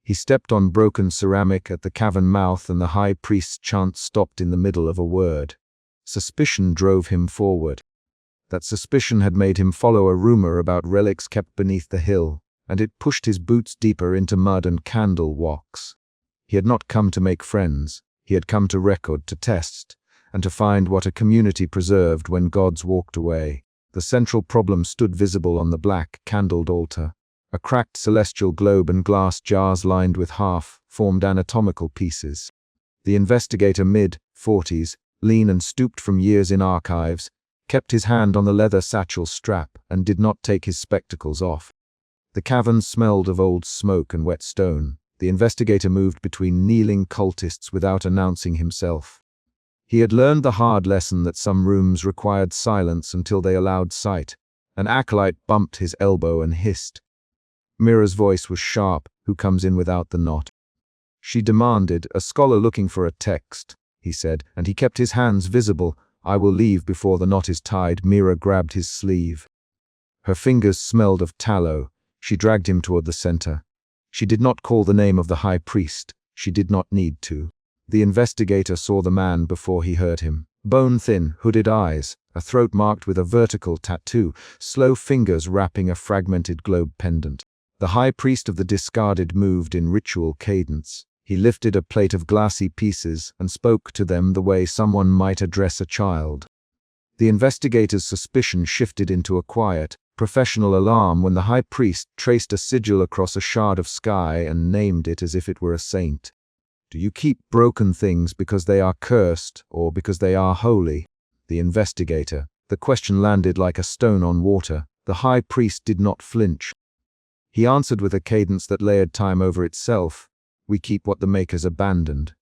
He stepped on broken ceramic at the cavern mouth, and the high priest's chant stopped in the middle of a word. Suspicion drove him forward. That suspicion had made him follow a rumor about relics kept beneath the hill, and it pushed his boots deeper into mud and candle walks. He had not come to make friends. He had come to record, to test, and to find what a community preserved when gods walked away. The central problem stood visible on the black, candled altar. A cracked celestial globe and glass jars lined with half-formed anatomical pieces. The investigator, mid-40s, lean and stooped from years in archives, kept his hand on the leather satchel strap and did not take his spectacles off. The cavern smelled of old smoke and wet stone. The investigator moved between kneeling cultists without announcing himself. He had learned the hard lesson that some rooms required silence until they allowed sight. An acolyte bumped his elbow and hissed. Mira's voice was sharp. "Who comes in without the knot?" She demanded. "A scholar looking for a text," he said, and he kept his hands visible. "I will leave before the knot is tied." Mira grabbed his sleeve. Her fingers smelled of tallow. She dragged him toward the center. She did not call the name of the high priest. She did not need to. The investigator saw the man before he heard him. Bone-thin, hooded eyes, a throat marked with a vertical tattoo, slow fingers wrapping a fragmented globe pendant. The high priest of the discarded moved in ritual cadence. He lifted a plate of glassy pieces and spoke to them the way someone might address a child. The investigator's suspicion shifted into a quiet, professional alarm when the high priest traced a sigil across a shard of sky and named it as if it were a saint. "Do you keep broken things because they are cursed or because they are holy?" The investigator. The question landed like a stone on water. The high priest did not flinch. He answered with a cadence that layered time over itself. "We keep what the makers abandoned.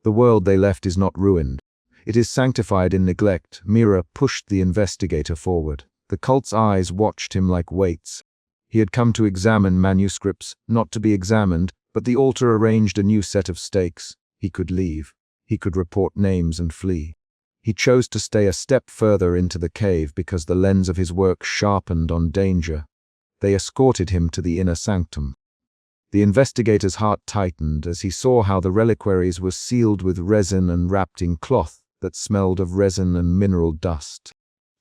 The world they left is not ruined. It is sanctified in neglect." Mira pushed the investigator forward. The cult's eyes watched him like weights. He had come to examine manuscripts, not to be examined, but the altar arranged a new set of stakes. He could leave. He could report names and flee. He chose to stay a step further into the cave because the lens of his work sharpened on danger. They escorted him to the inner sanctum. The investigator's heart tightened as he saw how the reliquaries were sealed with resin and wrapped in cloth that smelled of resin and mineral dust.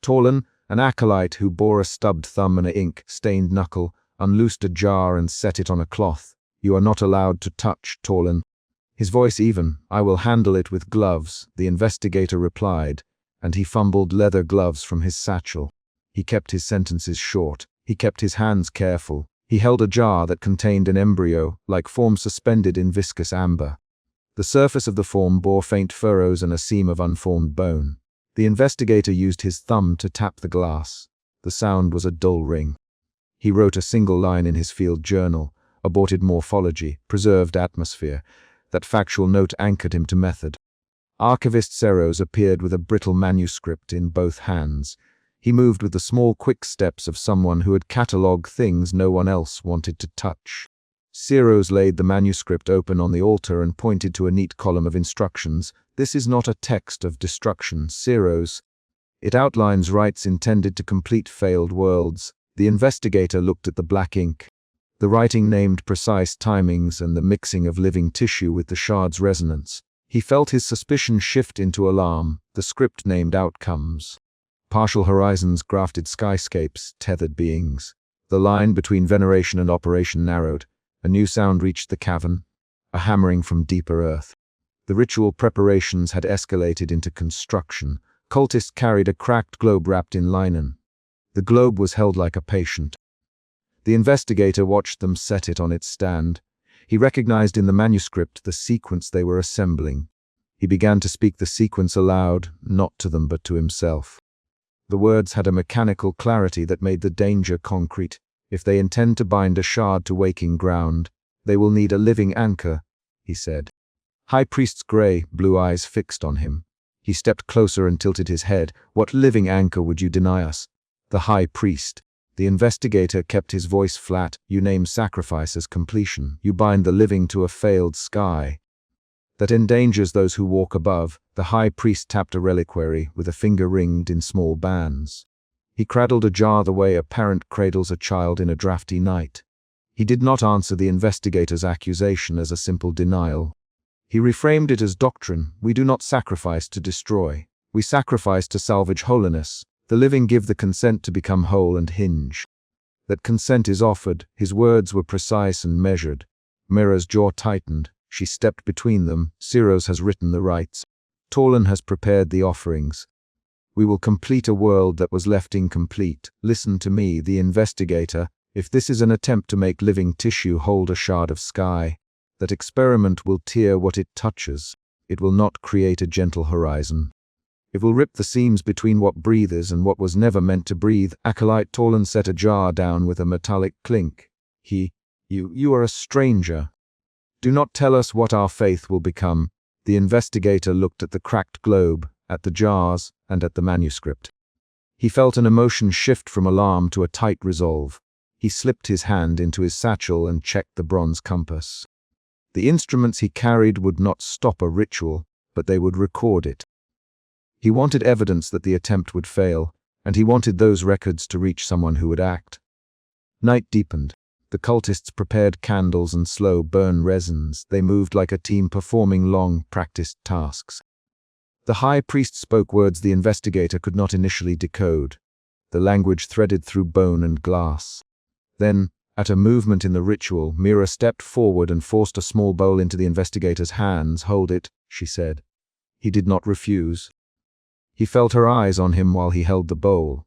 Torlin, an acolyte who bore a stubbed thumb and an ink-stained knuckle, unloosed a jar and set it on a cloth. "You are not allowed to touch, Torlin." His voice even. "I will handle it with gloves," the investigator replied, and he fumbled leather gloves from his satchel. He kept his sentences short. He kept his hands careful. He held a jar that contained an embryo, like form suspended in viscous amber. The surface of the form bore faint furrows and a seam of unformed bone. The investigator used his thumb to tap the glass. The sound was a dull ring. He wrote a single line in his field journal. Aborted morphology, preserved atmosphere. That factual note anchored him to method. Archivist Serros appeared with a brittle manuscript in both hands. He moved with the small, quick steps of someone who had catalogued things no one else wanted to touch. Serros laid the manuscript open on the altar and pointed to a neat column of instructions. "This is not a text of destruction, Serros. It outlines rites intended to complete failed worlds." The investigator looked at the black ink. The writing named precise timings and the mixing of living tissue with the shard's resonance. He felt his suspicion shift into alarm. The script named outcomes. Partial horizons, grafted skyscapes, tethered beings. The line between veneration and operation narrowed. A new sound reached the cavern, a hammering from deeper earth. The ritual preparations had escalated into construction. Cultists carried a cracked globe wrapped in linen. The globe was held like a patient. The investigator watched them set it on its stand. He recognized in the manuscript the sequence they were assembling. He began to speak the sequence aloud, not to them but to himself. The words had a mechanical clarity that made the danger concrete. "If they intend to bind a shard to waking ground, they will need a living anchor," he said. High Priest's gray, blue eyes fixed on him. He stepped closer and tilted his head. "What living anchor would you deny us?" "The High Priest." The investigator kept his voice flat. "You name sacrifice as completion. You bind the living to a failed sky that endangers those who walk above." The high priest tapped a reliquary with a finger ringed in small bands. He cradled a jar the way a parent cradles a child in a drafty night. He did not answer the investigator's accusation as a simple denial. He reframed it as doctrine. We do not sacrifice to destroy. We sacrifice to salvage holiness. The living give the consent to become whole and hinge. That consent is offered. His words were precise and measured. Mira's jaw tightened. She stepped between them. Siros has written the rites. Tolan has prepared the offerings. We will complete a world that was left incomplete. Listen to me, the investigator. If this is an attempt to make living tissue hold a shard of sky, that experiment will tear what it touches. It will not create a gentle horizon. It will rip the seams between what breathes and what was never meant to breathe. Acolyte Tolan set a jar down with a metallic clink. You are a stranger. Do not tell us what our faith will become. The investigator looked at the cracked globe, at the jars, and at the manuscript. He felt an emotion shift from alarm to a tight resolve. He slipped his hand into his satchel and checked the bronze compass. The instruments he carried would not stop a ritual, but they would record it. He wanted evidence that the attempt would fail, and he wanted those records to reach someone who would act. Night deepened. The cultists prepared candles and slow burn resins. They moved like a team performing long, practiced tasks. The high priest spoke words the investigator could not initially decode. The language threaded through bone and glass. Then, at a movement in the ritual, Mira stepped forward and forced a small bowl into the investigator's hands. Hold it, she said. He did not refuse. He felt her eyes on him while he held the bowl.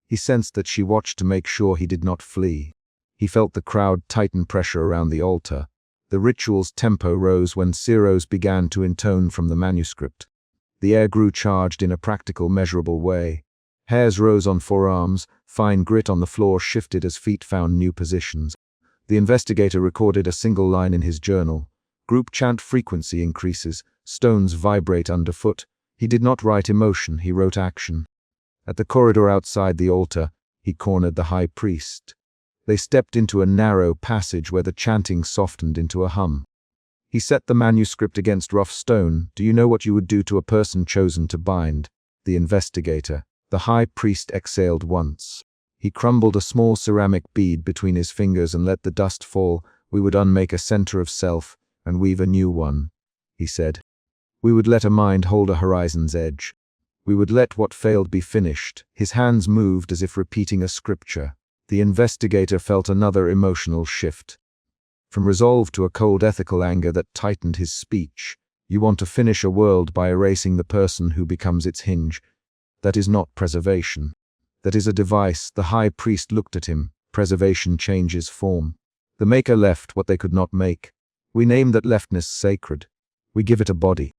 He sensed that she watched to make sure he did not flee. He felt the crowd tighten pressure around the altar. The ritual's tempo rose when Siros began to intone from the manuscript. The air grew charged in a practical, measurable way. Hairs rose on forearms, fine grit on the floor shifted as feet found new positions. The investigator recorded a single line in his journal. Group chant frequency increases, stones vibrate underfoot. He did not write emotion, he wrote action. At the corridor outside the altar, he cornered the high priest. They stepped into a narrow passage where the chanting softened into a hum. He set the manuscript against rough stone. Do you know what you would do to a person chosen to bind? The investigator. The high priest exhaled once. He crumbled a small ceramic bead between his fingers and let the dust fall. We would unmake a center of self and weave a new one, he said. We would let a mind hold a horizon's edge. We would let what failed be finished. His hands moved as if repeating a scripture. The investigator felt another emotional shift. From resolve to a cold ethical anger that tightened his speech. You want to finish a world by erasing the person who becomes its hinge. That is not preservation. That is a device. The high priest looked at him. Preservation changes form. The maker left what they could not make. We name that leftness sacred. We give it a body.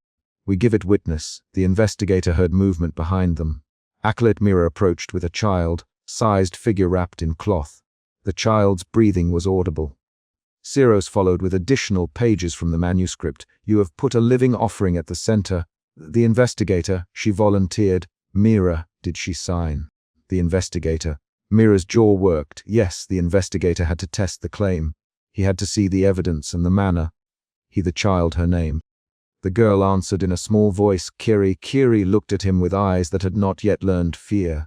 We give it witness. The investigator heard movement behind them. Acolyte Mira approached with a child-sized figure wrapped in cloth. The child's breathing was audible. Siros followed with additional pages from the manuscript. You have put a living offering at the center. The investigator, she volunteered. Mira, did she sign? The investigator. Mira's jaw worked. Yes, the investigator had to test the claim. He had to see the evidence and the manner. He the child her name. The girl answered in a small voice, Kiri. Kiri looked at him with eyes that had not yet learned fear.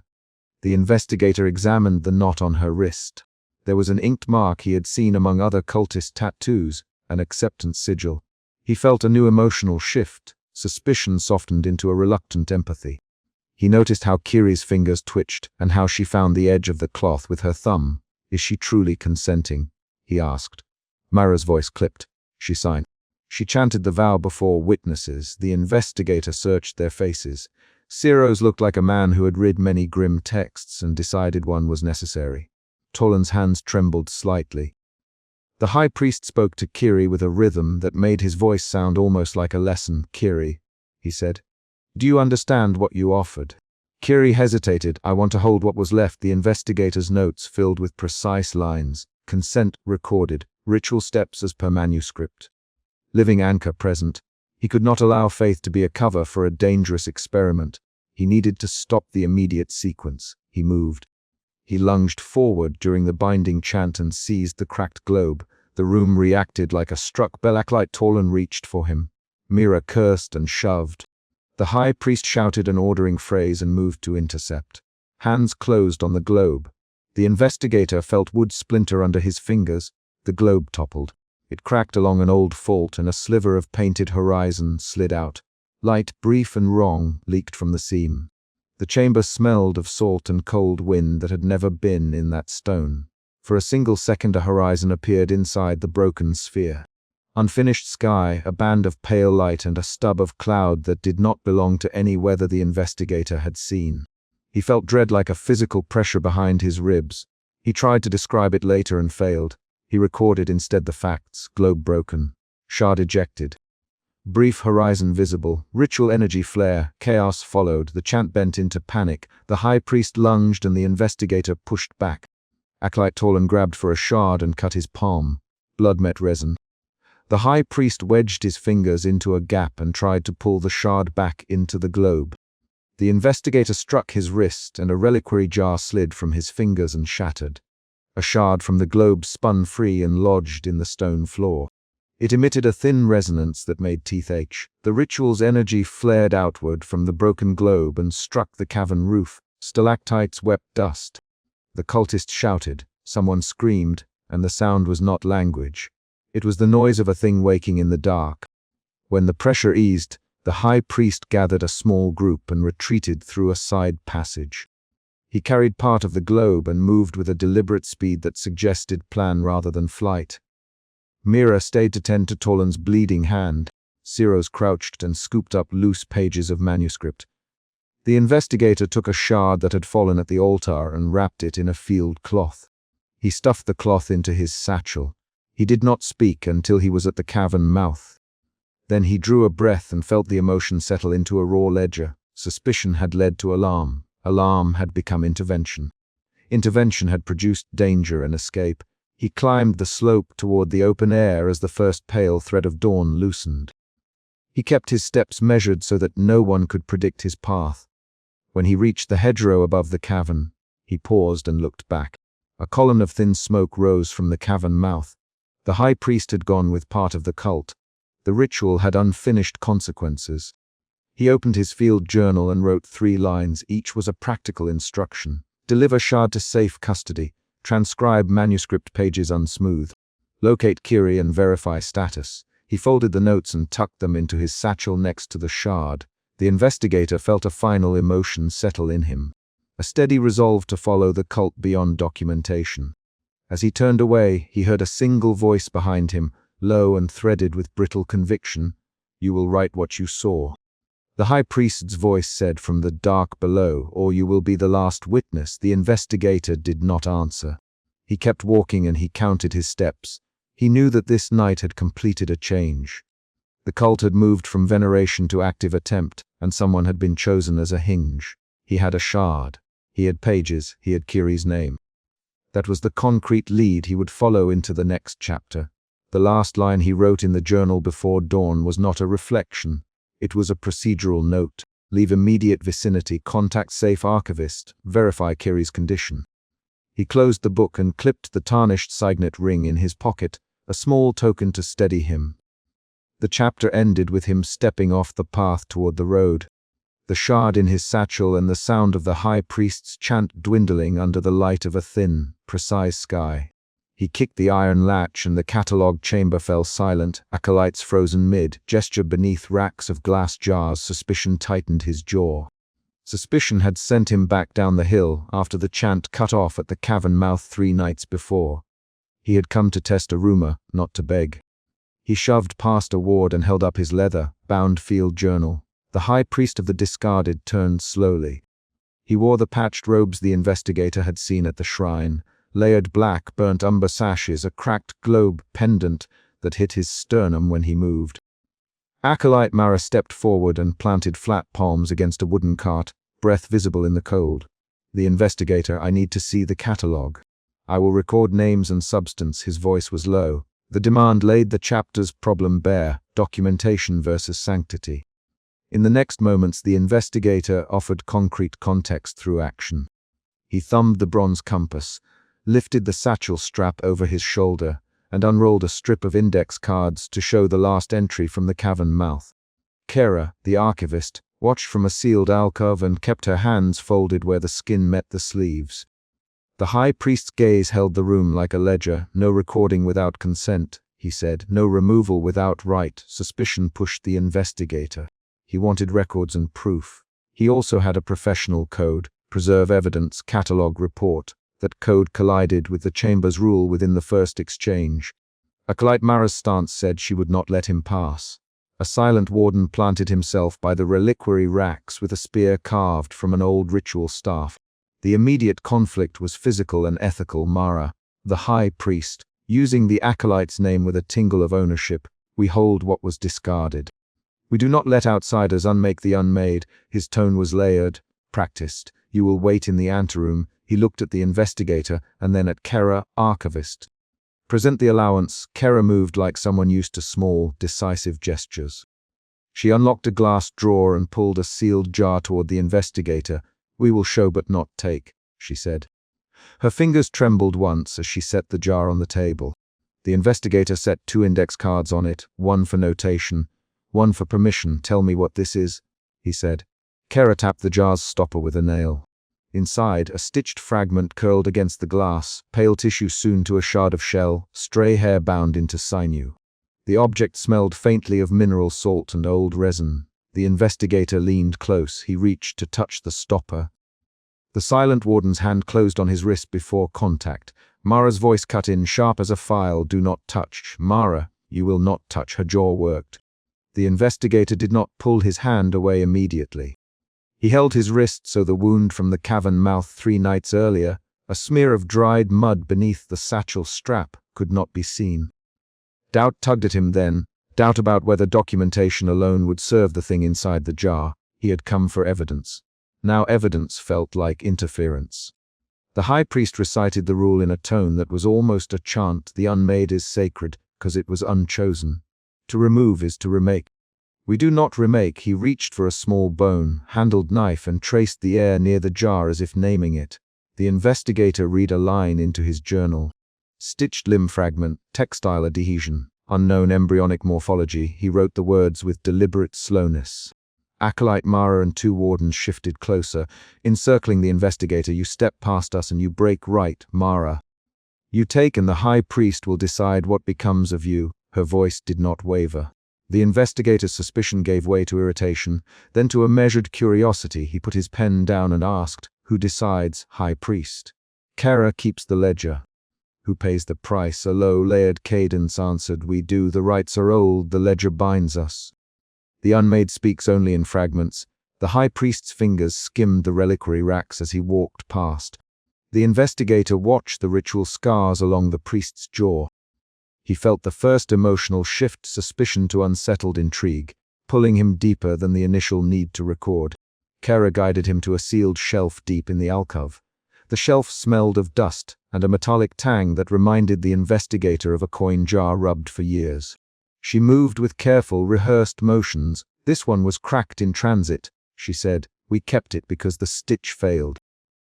The investigator examined the knot on her wrist. There was an inked mark he had seen among other cultist tattoos, an acceptance sigil. He felt a new emotional shift. Suspicion softened into a reluctant empathy. He noticed how Kiri's fingers twitched and how she found the edge of the cloth with her thumb. Is she truly consenting? He asked. Mira's voice clipped. She signed. She chanted the vow before witnesses. The investigator searched their faces. Siros looked like a man who had read many grim texts and decided one was necessary. Tolan's hands trembled slightly. The high priest spoke to Kiri with a rhythm that made his voice sound almost like a lesson. Kiri, he said, do you understand what you offered? Kiri hesitated. I want to hold what was left. The investigator's notes filled with precise lines. Consent recorded. Ritual steps as per manuscript. Living anchor present. He could not allow faith to be a cover for a dangerous experiment. He needed to stop the immediate sequence. He moved. He lunged forward during the binding chant and seized the cracked globe. The room reacted like a struck bell. Acolyte Tolan reached for him. Mira cursed and shoved. The high priest shouted an ordering phrase and moved to intercept. Hands closed on the globe. The investigator felt wood splinter under his fingers. The globe toppled. It cracked along an old fault, and a sliver of painted horizon slid out. Light, brief and wrong, leaked from the seam. The chamber smelled of salt and cold wind that had never been in that stone. For a single second a horizon appeared inside the broken sphere. Unfinished sky, a band of pale light, and a stub of cloud that did not belong to any weather the investigator had seen. He felt dread like a physical pressure behind his ribs. He tried to describe it later and failed. He recorded instead the facts: globe broken, shard ejected. Brief horizon visible, ritual energy flare, chaos followed, the chant bent into panic, the high priest lunged and the investigator pushed back. Acolyte Tolan grabbed for a shard and cut his palm. Blood met resin. The high priest wedged his fingers into a gap and tried to pull the shard back into the globe. The investigator struck his wrist and a reliquary jar slid from his fingers and shattered. A shard from the globe spun free and lodged in the stone floor. It emitted a thin resonance that made teeth ache. The ritual's energy flared outward from the broken globe and struck the cavern roof. Stalactites wept dust. The cultist shouted, someone screamed, and the sound was not language. It was the noise of a thing waking in the dark. When the pressure eased, the high priest gathered a small group and retreated through a side passage. He carried part of the globe and moved with a deliberate speed that suggested plan rather than flight. Mira stayed to tend to Tolan's bleeding hand. Siros crouched and scooped up loose pages of manuscript. The investigator took a shard that had fallen at the altar and wrapped it in a field cloth. He stuffed the cloth into his satchel. He did not speak until he was at the cavern mouth. Then he drew a breath and felt the emotion settle into a raw ledger. Suspicion had led to alarm. Alarm had become intervention. Intervention had produced danger and escape. He climbed the slope toward the open air as the first pale thread of dawn loosened. He kept his steps measured so that no one could predict his path. When he reached the hedgerow above the cavern, he paused and looked back. A column of thin smoke rose from the cavern mouth. The high priest had gone with part of the cult. The ritual had unfinished consequences. He opened his field journal and wrote 3 lines. Each was a practical instruction. Deliver shard to safe custody. Transcribe manuscript pages unsmooth. Locate Kiri and verify status. He folded the notes and tucked them into his satchel next to the shard. The investigator felt a final emotion settle in him. A steady resolve to follow the cult beyond documentation. As he turned away, he heard a single voice behind him, low and threaded with brittle conviction. You will write what you saw. The high priest's voice said from the dark below, or you will be the last witness. The investigator did not answer. He kept walking and he counted his steps. He knew that this night had completed a change. The cult had moved from veneration to active attempt, and someone had been chosen as a hinge. He had a shard. He had pages. He had Kiri's name. That was the concrete lead he would follow into the next chapter. The last line he wrote in the journal before dawn was not a reflection. It was a procedural note. Leave immediate vicinity, contact safe archivist, verify Kiri's condition. He closed the book and clipped the tarnished signet ring in his pocket, a small token to steady him. The chapter ended with him stepping off the path toward the road. The shard in his satchel and the sound of the high priest's chant dwindling under the light of a thin, precise sky. He kicked the iron latch and the catalogue chamber fell silent, acolytes frozen mid, gesture beneath racks of glass jars. Suspicion tightened his jaw. Suspicion had sent him back down the hill after the chant cut off at the cavern mouth 3 nights before. He had come to test a rumor, not to beg. He shoved past a ward and held up his leather-bound field journal. The high priest of the discarded turned slowly. He wore the patched robes the investigator had seen at the shrine. Layered black, burnt umber sashes, a cracked globe pendant that hit his sternum when he moved. Acolyte Mara stepped forward and planted flat palms against a wooden cart, breath visible in the cold. The investigator, I need to see the catalogue. I will record names and substance. His voice was low. The demand laid the chapter's problem bare, documentation versus sanctity. In the next moments, the investigator offered concrete context through action. He thumbed the bronze compass, lifted the satchel strap over his shoulder, and unrolled a strip of index cards to show the last entry from the cavern mouth. Kara, the archivist, watched from a sealed alcove and kept her hands folded where the skin met the sleeves. The high priest's gaze held the room like a ledger. No recording without consent, he said. No removal without right. Suspicion pushed the investigator. He wanted records and proof. He also had a professional code, preserve evidence, catalog report. That code collided with the chamber's rule within the first exchange. Acolyte Mara's stance said she would not let him pass. A silent warden planted himself by the reliquary racks with a spear carved from an old ritual staff. The immediate conflict was physical and ethical. Mara, the high priest, using the acolyte's name with a tingle of ownership, we hold what was discarded. We do not let outsiders unmake the unmade. His tone was layered, practiced. You will wait in the anteroom. He looked at the investigator and then at Kara, archivist. Present the allowance. Kara moved like someone used to small, decisive gestures. She unlocked a glass drawer and pulled a sealed jar toward the investigator. We will show but not take, she said. Her fingers trembled once as she set the jar on the table. The investigator set 2 index cards on it, one for notation, one for permission. Tell me what this is, he said. Kara tapped the jar's stopper with a nail. Inside, a stitched fragment curled against the glass, pale tissue sewn to a shard of shell, stray hair bound into sinew. The object smelled faintly of mineral salt and old resin. The investigator leaned close. He reached to touch the stopper. The silent warden's hand closed on his wrist before contact. Mara's voice cut in, sharp as a file. Do not touch. Mara, you will not touch. Her jaw worked. The investigator did not pull his hand away immediately. He held his wrist so the wound from the cavern mouth 3 nights earlier, a smear of dried mud beneath the satchel strap, could not be seen. Doubt tugged at him then, doubt about whether documentation alone would serve the thing inside the jar. He had come for evidence. Now evidence felt like interference. The high priest recited the rule in a tone that was almost a chant. The unmade is sacred, because it was unchosen. To remove is to remake. We do not remake. He reached for a small bone-handled knife and traced the air near the jar as if naming it. The investigator read a line into his journal. Stitched limb fragment, textile adhesion, unknown embryonic morphology. He wrote the words with deliberate slowness. Acolyte Mara and 2 wardens shifted closer, encircling the investigator. You step past us and you break right, Mara. You take and the high priest will decide what becomes of you. Her voice did not waver. The investigator's suspicion gave way to irritation, then to a measured curiosity. He put his pen down and asked, who decides, high priest? Kara keeps the ledger. Who pays the price? A low, layered cadence answered, we do. The rights are old, the ledger binds us. The unmade speaks only in fragments. The high priest's fingers skimmed the reliquary racks as he walked past. The investigator watched the ritual scars along the priest's jaw. He felt the first emotional shift, suspicion to unsettled intrigue, pulling him deeper than the initial need to record. Kara guided him to a sealed shelf deep in the alcove. The shelf smelled of dust and a metallic tang that reminded the investigator of a coin jar rubbed for years. She moved with careful, rehearsed motions. This one was cracked in transit, she said. We kept it because the stitch failed.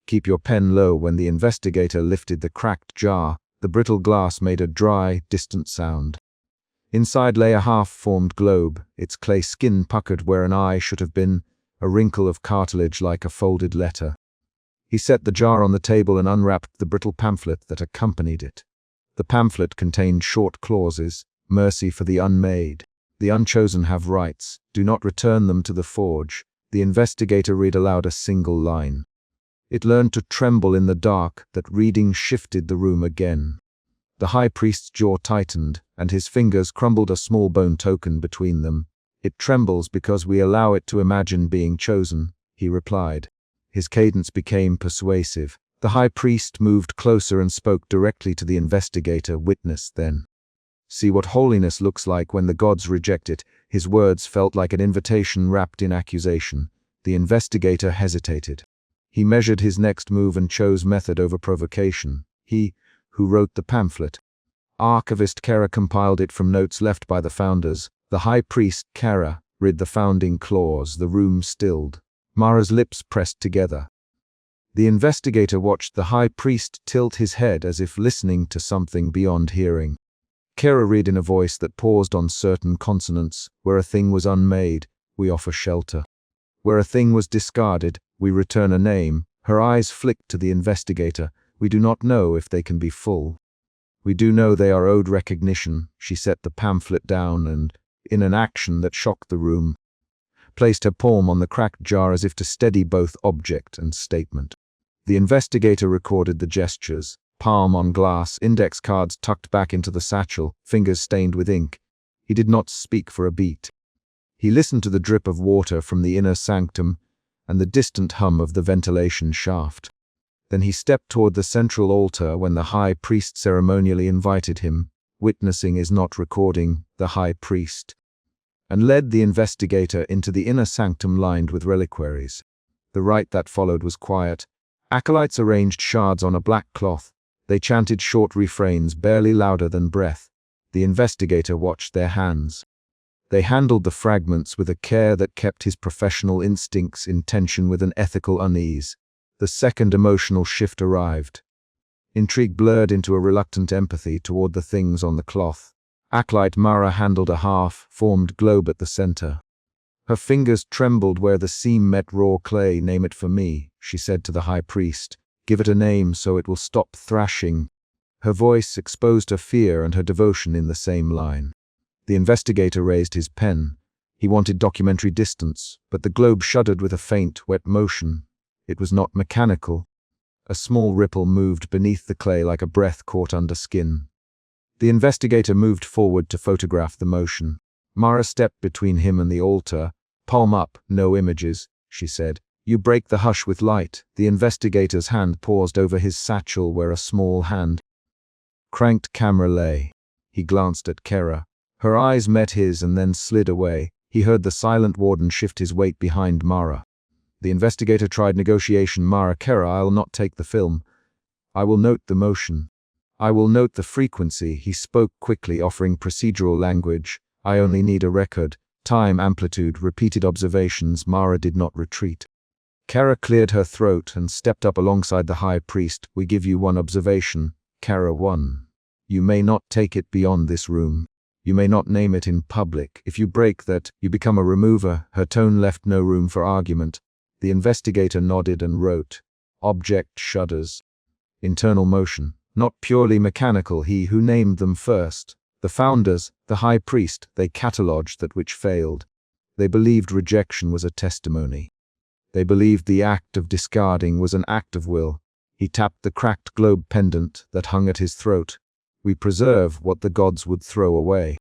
Keep your pen low. When the investigator lifted the cracked jar, the brittle glass made a dry, distant sound. Inside lay a half-formed globe, its clay skin puckered where an eye should have been, a wrinkle of cartilage like a folded letter. He set the jar on the table and unwrapped the brittle pamphlet that accompanied it. The pamphlet contained short clauses, mercy for the unmade. The unchosen have rights. Do not return them to the forge. The investigator read aloud a single line. It learned to tremble in the dark. That reading shifted the room again. The high priest's jaw tightened, and his fingers crumbled a small bone token between them. It trembles because we allow it to imagine being chosen, he replied. His cadence became persuasive. The high priest moved closer and spoke directly to the investigator. Witness, then. See what holiness looks like when the gods reject it. His words felt like an invitation wrapped in accusation. The investigator hesitated. He measured his next move and chose method over provocation. He, who wrote the pamphlet. Archivist Kara compiled it from notes left by the founders. The high priest, Kara, read the founding clause. The room stilled. Mara's lips pressed together. The investigator watched the high priest tilt his head as if listening to something beyond hearing. Kara read in a voice that paused on certain consonants. Where a thing was unmade, we offer shelter. Where a thing was discarded, we return a name. Her eyes flicked to the investigator. We do not know if they can be full. We do know they are owed recognition. She set the pamphlet down and, in an action that shocked the room, placed her palm on the cracked jar as if to steady both object and statement. The investigator recorded the gestures, palm on glass, index cards tucked back into the satchel, fingers stained with ink. He did not speak for a beat. He listened to the drip of water from the inner sanctum and the distant hum of the ventilation shaft. Then he stepped toward the central altar when the high priest ceremonially invited him, witnessing is not recording, the high priest, and led the investigator into the inner sanctum lined with reliquaries. The rite that followed was quiet. Acolytes arranged shards on a black cloth. They chanted short refrains, barely louder than breath. The investigator watched their hands. They handled the fragments with a care that kept his professional instincts in tension with an ethical unease. The second emotional shift arrived. Intrigue blurred into a reluctant empathy toward the things on the cloth. Acolyte Mara handled a half-formed globe at the center. Her fingers trembled where the seam met raw clay. "Name it for me," she said to the high priest. "Give it a name so it will stop thrashing." Her voice exposed her fear and her devotion in the same line. The investigator raised his pen. He wanted documentary distance, but the globe shuddered with a faint, wet motion. It was not mechanical. A small ripple moved beneath the clay like a breath caught under skin. The investigator moved forward to photograph the motion. Mara stepped between him and the altar. "Palm up, no images," she said. "You break the hush with light." The investigator's hand paused over his satchel where a small hand cranked camera lay. He glanced at Kara. Her eyes met his and then slid away. He heard the silent warden shift his weight behind Mara. The investigator tried negotiation. "Mara, Kara, I'll not take the film. I will note the motion. I will note the frequency." He spoke quickly, offering procedural language. "I only need a record. Time, amplitude, repeated observations." Mara did not retreat. Kara cleared her throat and stepped up alongside the high priest. "We give you one observation. Kara 1. You may not take it beyond this room. You may not name it in public. If you break that, you become a remover." Her tone left no room for argument. The investigator nodded and wrote, "Object shudders. Internal motion. Not purely mechanical." He who named them first. The founders, the high priest, they catalogued that which failed. They believed rejection was a testimony. They believed the act of discarding was an act of will. He tapped the cracked globe pendant that hung at his throat. "We preserve what the gods would throw away.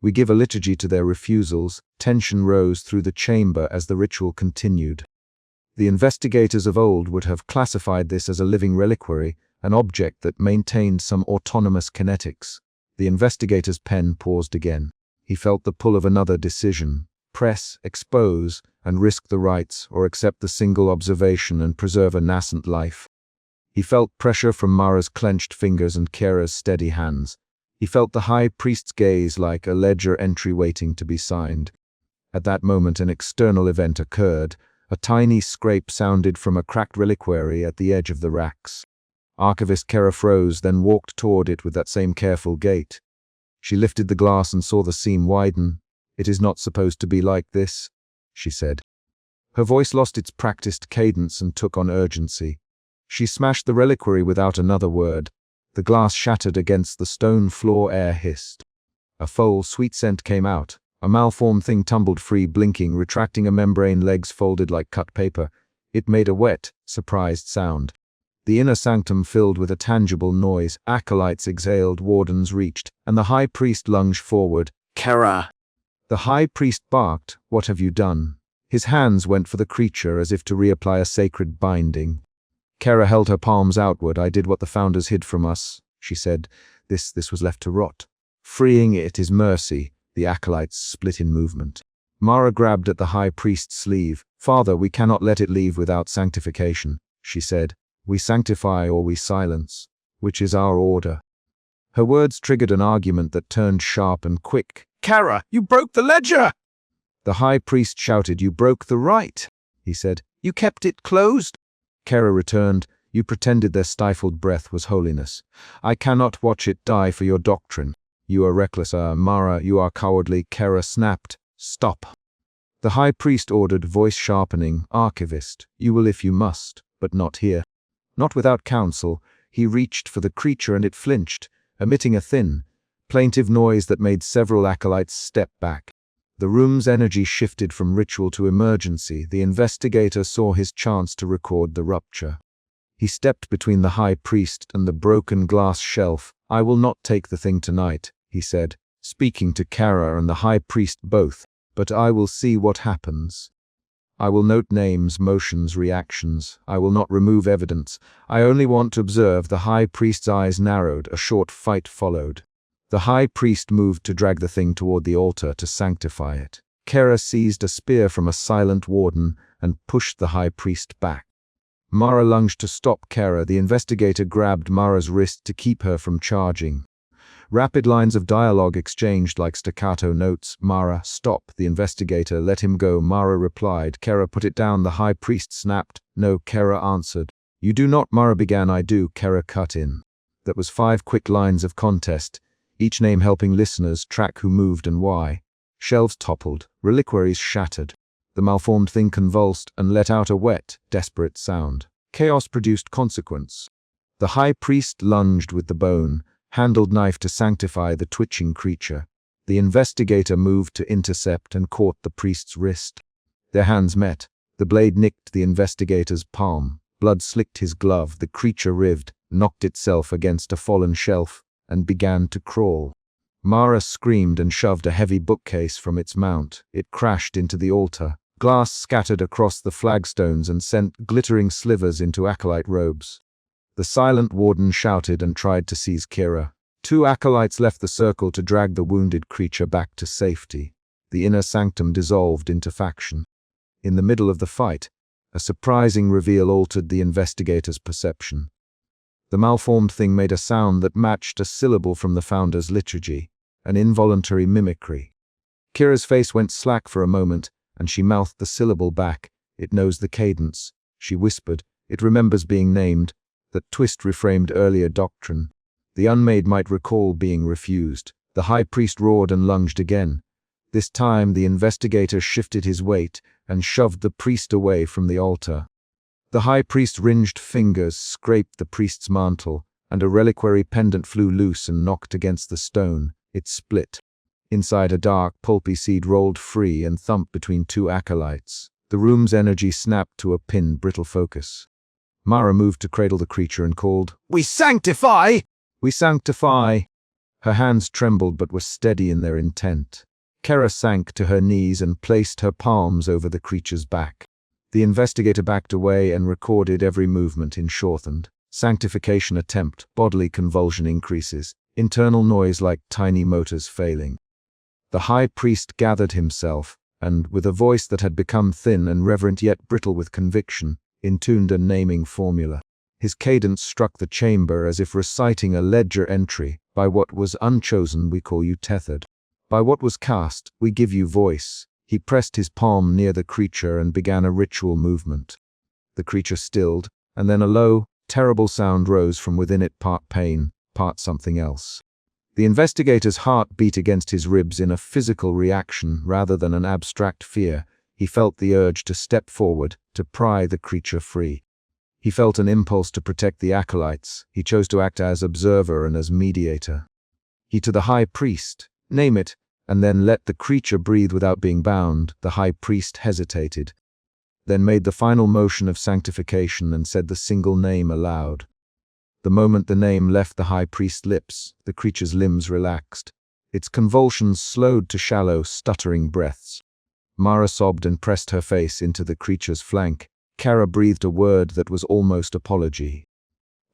We give a liturgy to their refusals." Tension rose through the chamber as the ritual continued. The investigators of old would have classified this as a living reliquary, an object that maintained some autonomous kinetics. The investigator's pen paused again. He felt the pull of another decision: press, expose, and risk the rights, or accept the single observation and preserve a nascent life. He felt pressure from Mara's clenched fingers and Kara's steady hands. He felt the high priest's gaze like a ledger entry waiting to be signed. At that moment an external event occurred. A tiny scrape sounded from a cracked reliquary at the edge of the racks. Archivist Kara froze, then walked toward it with that same careful gait. She lifted the glass and saw the seam widen. "It is not supposed to be like this," she said. Her voice lost its practiced cadence and took on urgency. She smashed the reliquary without another word. The glass shattered against the stone floor. Air hissed. A foul, sweet scent came out. A malformed thing tumbled free, blinking, retracting a membrane, legs folded like cut paper. It made a wet, surprised sound. The inner sanctum filled with a tangible noise. Acolytes exhaled, wardens reached, and the high priest lunged forward. "Kara!" The high priest barked. "What have you done?" His hands went for the creature as if to reapply a sacred binding. Kara held her palms outward. "I did what the founders hid from us," she said. This was left to rot. Freeing it is mercy." The acolytes split in movement. Mara grabbed at the high priest's sleeve. "Father, we cannot let it leave without sanctification," she said. "We sanctify or we silence. Which is our order?" Her words triggered an argument that turned sharp and quick. "Kara, you broke the ledger!" The high priest shouted. "You broke the rite," he said. "You kept it closed." Kara returned. "You pretended their stifled breath was holiness. I cannot watch it die for your doctrine. You are reckless, Mara, you are cowardly." Kara snapped. "Stop." The high priest ordered, voice sharpening. "Archivist, you will if you must, but not here. Not without counsel." He reached for the creature and it flinched, emitting a thin, plaintive noise that made several acolytes step back. The room's energy shifted from ritual to emergency. The investigator saw his chance to record the rupture. He stepped between the high priest and the broken glass shelf. "I will not take the thing tonight," he said, speaking to Kara and the high priest both, "but I will see what happens. I will note names, motions, reactions. I will not remove evidence. I only want to observe." The high priest's eyes narrowed. A short fight followed. The high priest moved to drag the thing toward the altar to sanctify it. Kara seized a spear from a silent warden and pushed the high priest back. Mara lunged to stop Kara. The investigator grabbed Mara's wrist to keep her from charging. Rapid lines of dialogue exchanged like staccato notes. "Mara, stop." The investigator let him go. Mara replied. Kara put it down. The high priest snapped. "No," Kara answered. "You do not." Mara began. "I do." Kara cut in. That was 5 quick lines of contest, each name helping listeners track who moved and why. Shelves toppled, reliquaries shattered. The malformed thing convulsed and let out a wet, desperate sound. Chaos produced consequence. The high priest lunged with the bone, handled knife to sanctify the twitching creature. The investigator moved to intercept and caught the priest's wrist. Their hands met. The blade nicked the investigator's palm. Blood slicked his glove. The creature writhed, knocked itself against a fallen shelf, and began to crawl. Mara screamed and shoved a heavy bookcase from its mount. It crashed into the altar. Glass scattered across the flagstones and sent glittering slivers into acolyte robes. The silent warden shouted and tried to seize Kira. 2 acolytes left the circle to drag the wounded creature back to safety. The inner sanctum dissolved into faction. In the middle of the fight, a surprising reveal altered the investigator's perception. The malformed thing made a sound that matched a syllable from the founder's liturgy, an involuntary mimicry. Kira's face went slack for a moment, and she mouthed the syllable back. "It knows the cadence," she whispered. "It remembers being named." That twist reframed earlier doctrine. The unmade might recall being refused. The high priest roared and lunged again. This time the investigator shifted his weight and shoved the priest away from the altar. The high priest's ringed fingers scraped the priest's mantle, and a reliquary pendant flew loose and knocked against the stone. It split. Inside, a dark, pulpy seed rolled free and thumped between 2 acolytes. The room's energy snapped to a pinned, brittle focus. Mara moved to cradle the creature and called, "We sanctify! We sanctify!" Her hands trembled but were steady in their intent. Kara sank to her knees and placed her palms over the creature's back. The investigator backed away and recorded every movement in shortened. Sanctification attempt, bodily convulsion increases, internal noise like tiny motors failing. The high priest gathered himself, and, with a voice that had become thin and reverent yet brittle with conviction, intoned a naming formula. His cadence struck the chamber as if reciting a ledger entry. "By what was unchosen we call you tethered. By what was cast we give you voice." He pressed his palm near the creature and began a ritual movement. The creature stilled, and then a low, terrible sound rose from within it, part pain, part something else. The investigator's heart beat against his ribs in a physical reaction rather than an abstract fear. He felt the urge to step forward, to pry the creature free. He felt an impulse to protect the acolytes. He chose to act as observer and as mediator. He to the high priest, "Name it," and then let the creature breathe without being bound. The high priest hesitated, then made the final motion of sanctification and said the single name aloud. The moment the name left the high priest's lips, the creature's limbs relaxed. Its convulsions slowed to shallow, stuttering breaths. Mara sobbed and pressed her face into the creature's flank. Kara breathed a word that was almost apology.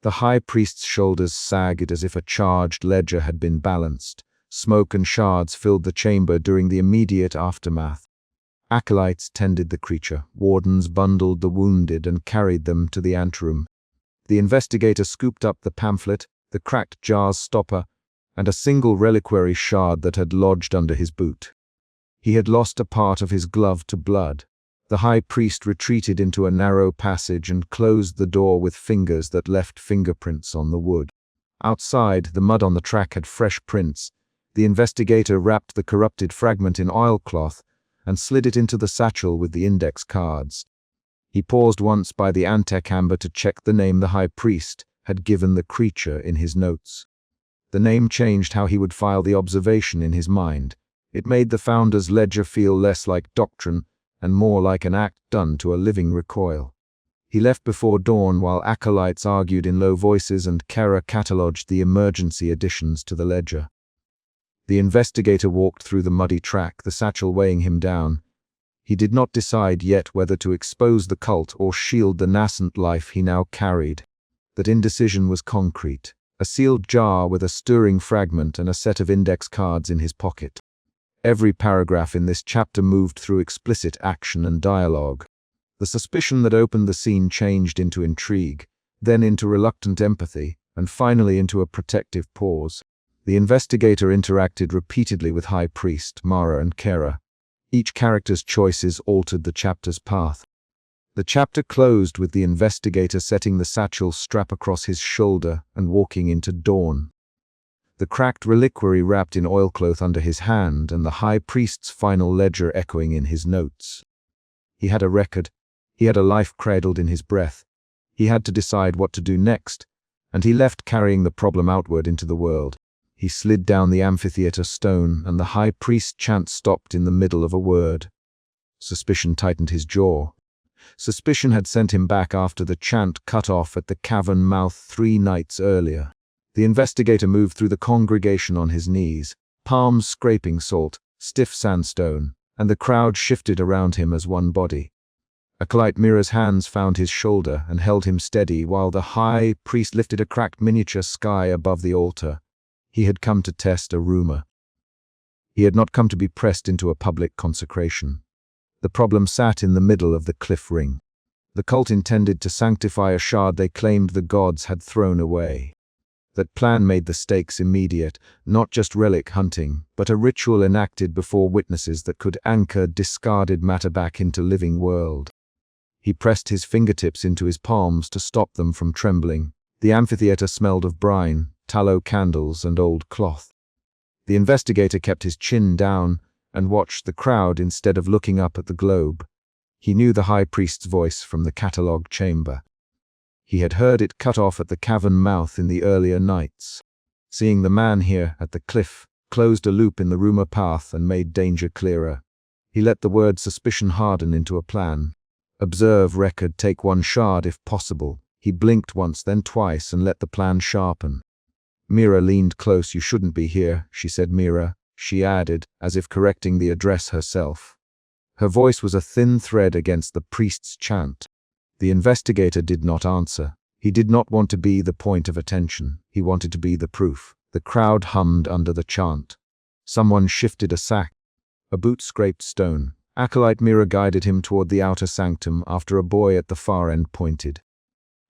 The high priest's shoulders sagged as if a charged ledger had been balanced. Smoke and shards filled the chamber during the immediate aftermath. Acolytes tended the creature. Wardens bundled the wounded and carried them to the anteroom. The investigator scooped up the pamphlet, the cracked jar's stopper, and a single reliquary shard that had lodged under his boot. He had lost a part of his glove to blood. The high priest retreated into a narrow passage and closed the door with fingers that left fingerprints on the wood. Outside, the mud on the track had fresh prints. The investigator wrapped the corrupted fragment in oilcloth and slid it into the satchel with the index cards. He paused once by the antechamber to check the name the high priest had given the creature in his notes. The name changed how he would file the observation in his mind. It made the founder's ledger feel less like doctrine and more like an act done to a living recoil. He left before dawn while acolytes argued in low voices and Kara catalogued the emergency additions to the ledger. The investigator walked through the muddy track, the satchel weighing him down. He did not decide yet whether to expose the cult or shield the nascent life he now carried. That indecision was concrete, a sealed jar with a stirring fragment and a set of index cards in his pocket. Every paragraph in this chapter moved through explicit action and dialogue. The suspicion that opened the scene changed into intrigue, then into reluctant empathy, and finally into a protective pause. The investigator interacted repeatedly with High Priest, Mara, and Kara. Each character's choices altered the chapter's path. The chapter closed with the investigator setting the satchel strap across his shoulder and walking into dawn. The cracked reliquary wrapped in oilcloth under his hand and the High Priest's final ledger echoing in his notes. He had a record. He had a life cradled in his breath. He had to decide what to do next, and he left carrying the problem outward into the world. He slid down the amphitheater stone, and the High Priest's chant stopped in the middle of a word. Suspicion tightened his jaw. Suspicion had sent him back after the chant cut off at the cavern mouth 3 nights earlier. The investigator moved through the congregation on his knees, palms scraping salt, stiff sandstone, and the crowd shifted around him as one body. Acolyte Mira's hands found his shoulder and held him steady while the High Priest lifted a cracked miniature sky above the altar. He had come to test a rumor. He had not come to be pressed into a public consecration. The problem sat in the middle of the cliff ring. The cult intended to sanctify a shard they claimed the gods had thrown away. That plan made the stakes immediate, not just relic hunting, but a ritual enacted before witnesses that could anchor discarded matter back into living world. He pressed his fingertips into his palms to stop them from trembling. The amphitheater smelled of brine, tallow candles, and old cloth. The investigator kept his chin down and watched the crowd instead of looking up at the globe. He knew the High Priest's voice from the catalogue chamber. He had heard it cut off at the cavern mouth in the earlier nights. Seeing the man here at the cliff closed a loop in the rumor path and made danger clearer. He let the word suspicion harden into a plan. Observe, record, take 1 shard if possible. He blinked once, then twice, and let the plan sharpen. Mira leaned close. You shouldn't be here, she said. Mira, she added, as if correcting the address herself. Her voice was a thin thread against the priest's chant. The investigator did not answer. He did not want to be the point of attention. He wanted to be the proof. The crowd hummed under the chant. Someone shifted a sack. A boot scraped stone. Acolyte Mira guided him toward the outer sanctum after a boy at the far end pointed.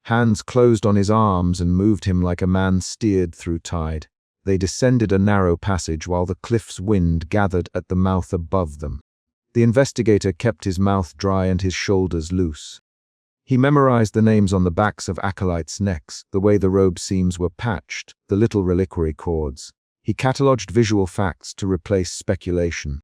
Hands closed on his arms and moved him like a man steered through tide. They descended a narrow passage while the cliff's wind gathered at the mouth above them. The investigator kept his mouth dry and his shoulders loose. He memorized the names on the backs of acolytes' necks, the way the robe seams were patched, the little reliquary cords. He catalogued visual facts to replace speculation.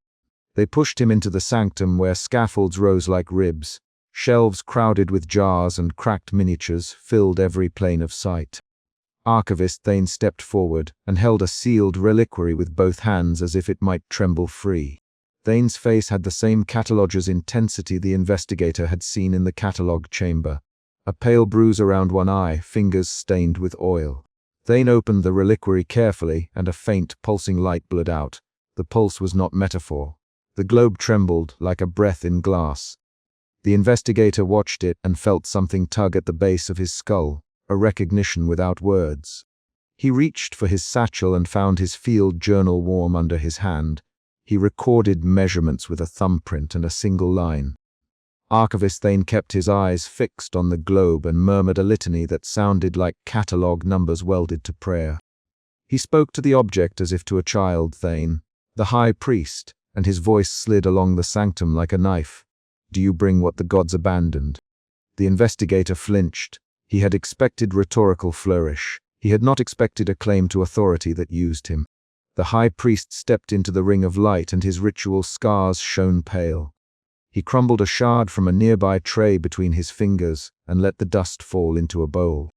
They pushed him into the sanctum where scaffolds rose like ribs. Shelves crowded with jars and cracked miniatures filled every plane of sight. Archivist Thane stepped forward and held a sealed reliquary with both hands as if it might tremble free. Thane's face had the same cataloger's intensity the investigator had seen in the catalogue chamber. A pale bruise around one eye, fingers stained with oil. Thane opened the reliquary carefully and a faint, pulsing light blurred out. The pulse was not metaphor. The globe trembled like a breath in glass. The investigator watched it and felt something tug at the base of his skull, a recognition without words. He reached for his satchel and found his field journal warm under his hand. He recorded measurements with a thumbprint and a single line. Archivist Thane kept his eyes fixed on the globe and murmured a litany that sounded like catalogue numbers welded to prayer. He spoke to the object as if to a child. Thane, the High Priest, and his voice slid along the sanctum like a knife. Do you bring what the gods abandoned? The investigator flinched. He had expected rhetorical flourish. He had not expected a claim to authority that used him. The High Priest stepped into the ring of light and his ritual scars shone pale. He crumbled a shard from a nearby tray between his fingers and let the dust fall into a bowl.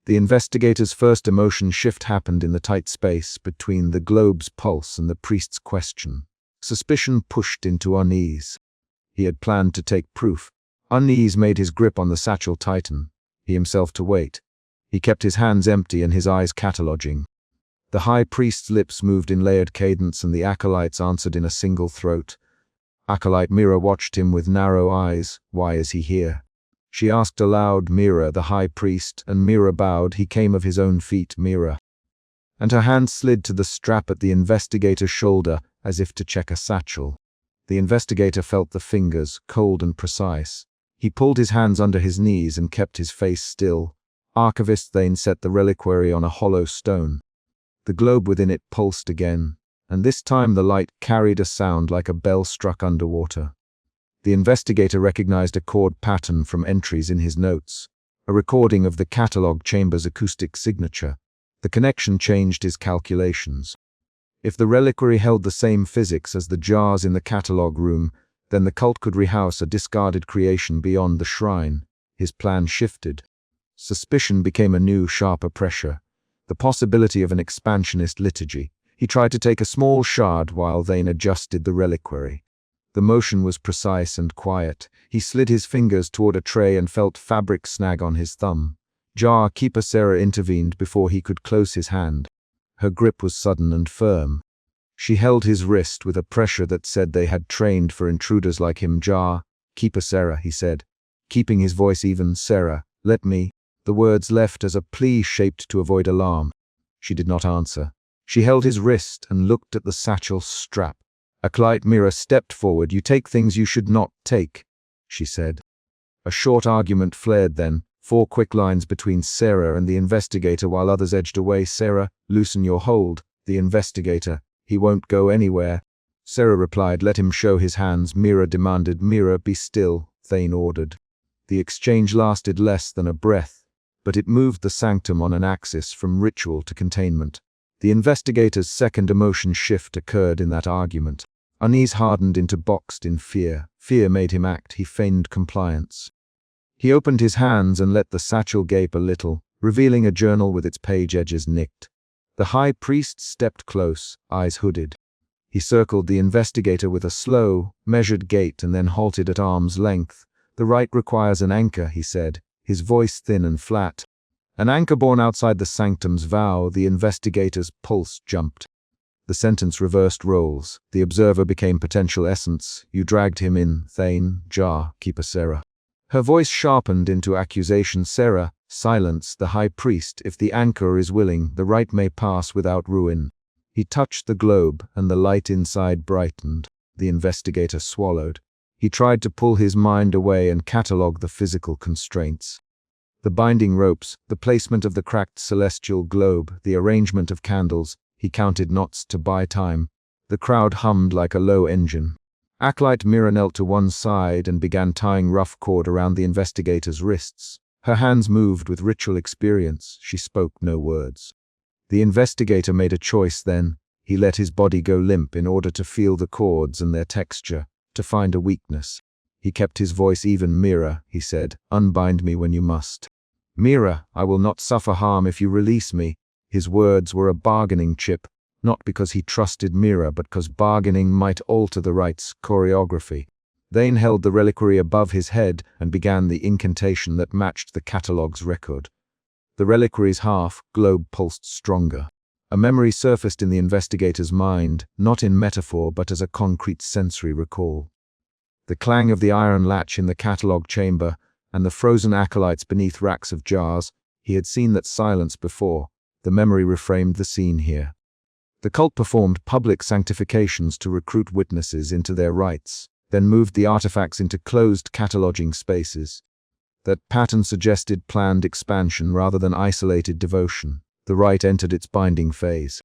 The investigator's first emotion shift happened in the tight space between the globe's pulse and the priest's question. Suspicion pushed into unease. He had planned to take proof. Unease made his grip on the satchel tighten, he himself to wait. He kept his hands empty and his eyes cataloging. The high priest's lips moved in layered cadence and the acolytes answered in a single throat. Acolyte Mira watched him with narrow eyes. Why is he here? She asked aloud, Mira, the high priest, and Mira bowed. He came of his own feet, Mira. And her hand slid to the strap at the investigator's shoulder, as if to check a satchel. The investigator felt the fingers, cold and precise. He pulled his hands under his knees and kept his face still. Archivist Thane set the reliquary on a hollow stone. The globe within it pulsed again, and this time the light carried a sound like a bell struck underwater. The investigator recognized a chord pattern from entries in his notes, a recording of the catalog chamber's acoustic signature. The connection changed his calculations. If the reliquary held the same physics as the jars in the catalog room, then the cult could rehouse a discarded creation beyond the shrine. His plan shifted. Suspicion became a new, sharper pressure. The possibility of an expansionist liturgy. He tried to take a small shard while Thane adjusted the reliquary. The motion was precise and quiet. He slid his fingers toward a tray and felt fabric snag on his thumb. Jar Keeper Sarah intervened before he could close his hand. Her grip was sudden and firm. She held his wrist with a pressure that said they had trained for intruders like him. Jar Keeper Sarah, he said, keeping his voice even. Sarah, let me. The words left as a plea shaped to avoid alarm. She did not answer. She held his wrist and looked at the satchel strap. Acolyte Mira stepped forward. You take things you should not take, she said. A short argument flared then, 4 quick lines between Sarah and the investigator while others edged away. Sarah, loosen your hold. The investigator, he won't go anywhere. Sarah replied, let him show his hands. Mira demanded. Mira, be still, Thane ordered. The exchange lasted less than a breath, but it moved the sanctum on an axis from ritual to containment. The investigator's second emotion shift occurred in that argument. Unease hardened into boxed in fear. Fear made him act. He feigned compliance. He opened his hands and let the satchel gape a little, revealing a journal with its page edges nicked. The high priest stepped close, eyes hooded. He circled the investigator with a slow, measured gait and then halted at arm's length. The rite requires an anchor, he said, his voice thin and flat. An anchor born outside the sanctum's vow. The investigator's pulse jumped. The sentence reversed roles. The observer became potential essence. You dragged him in, Thane. Jar Keeper Sarah. Her voice sharpened into accusation. Sarah, silence. The high priest. If the anchor is willing, the rite may pass without ruin. He touched the globe, and the light inside brightened. The investigator swallowed. He tried to pull his mind away and catalog the physical constraints. The binding ropes, the placement of the cracked celestial globe, the arrangement of candles. He counted knots to buy time. The crowd hummed like a low engine. Acolyte Mira knelt to one side and began tying rough cord around the investigator's wrists. Her hands moved with ritual experience. She spoke no words. The investigator made a choice then. He let his body go limp in order to feel the cords and their texture, to find a weakness. He kept his voice even. Mira, he said, unbind me when you must. Mira, I will not suffer harm if you release me. His words were a bargaining chip, not because he trusted Mira, but because bargaining might alter the rite's choreography. Thane held the reliquary above his head and began the incantation that matched the catalog's record. The reliquary's half-globe pulsed stronger. A memory surfaced in the investigator's mind, not in metaphor but as a concrete sensory recall. The clang of the iron latch in the catalog chamber and the frozen acolytes beneath racks of jars. He had seen that silence before. The memory reframed the scene here. The cult performed public sanctifications to recruit witnesses into their rites, then moved the artifacts into closed cataloging spaces. That pattern suggested planned expansion rather than isolated devotion. The rite entered its binding phase.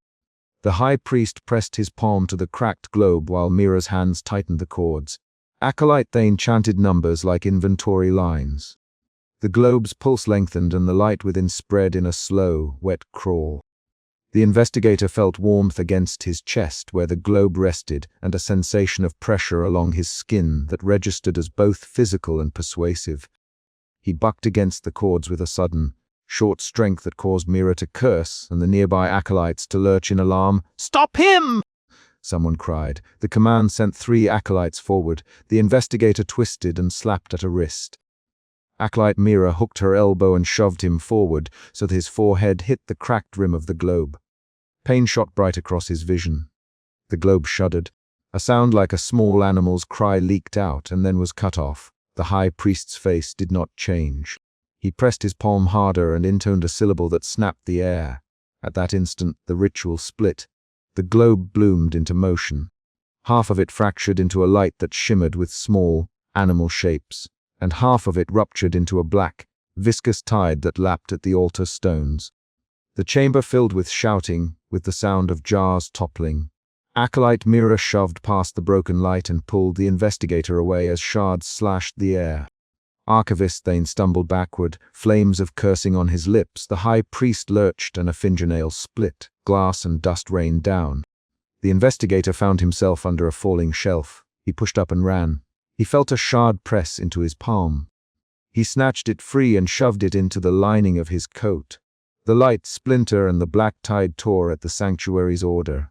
The high priest pressed his palm to the cracked globe while Mira's hands tightened the cords. Acolyte Thane chanted numbers like inventory lines. The globe's pulse lengthened and the light within spread in a slow, wet crawl. The investigator felt warmth against his chest where the globe rested and a sensation of pressure along his skin that registered as both physical and persuasive. He bucked against the cords with a sudden, short strength that caused Mira to curse and the nearby acolytes to lurch in alarm. "Stop him!" someone cried. The command sent 3 acolytes forward. The investigator twisted and slapped at a wrist. Acolyte Mira hooked her elbow and shoved him forward so that his forehead hit the cracked rim of the globe. Pain shot bright across his vision. The globe shuddered. A sound like a small animal's cry leaked out and then was cut off. The high priest's face did not change. He pressed his palm harder and intoned a syllable that snapped the air. At that instant, the ritual split. The globe bloomed into motion. Half of it fractured into a light that shimmered with small, animal shapes, and half of it ruptured into a black, viscous tide that lapped at the altar stones. The chamber filled with shouting, with the sound of jars toppling. Acolyte Mira shoved past the broken light and pulled the investigator away as shards slashed the air. Archivist Thane stumbled backward, flames of cursing on his lips. The high priest lurched and a fingernail split. Glass and dust rained down. The investigator found himself under a falling shelf. He pushed up and ran. He felt a shard press into his palm. He snatched it free and shoved it into the lining of his coat. The light splintered and the black tide tore at the sanctuary's order.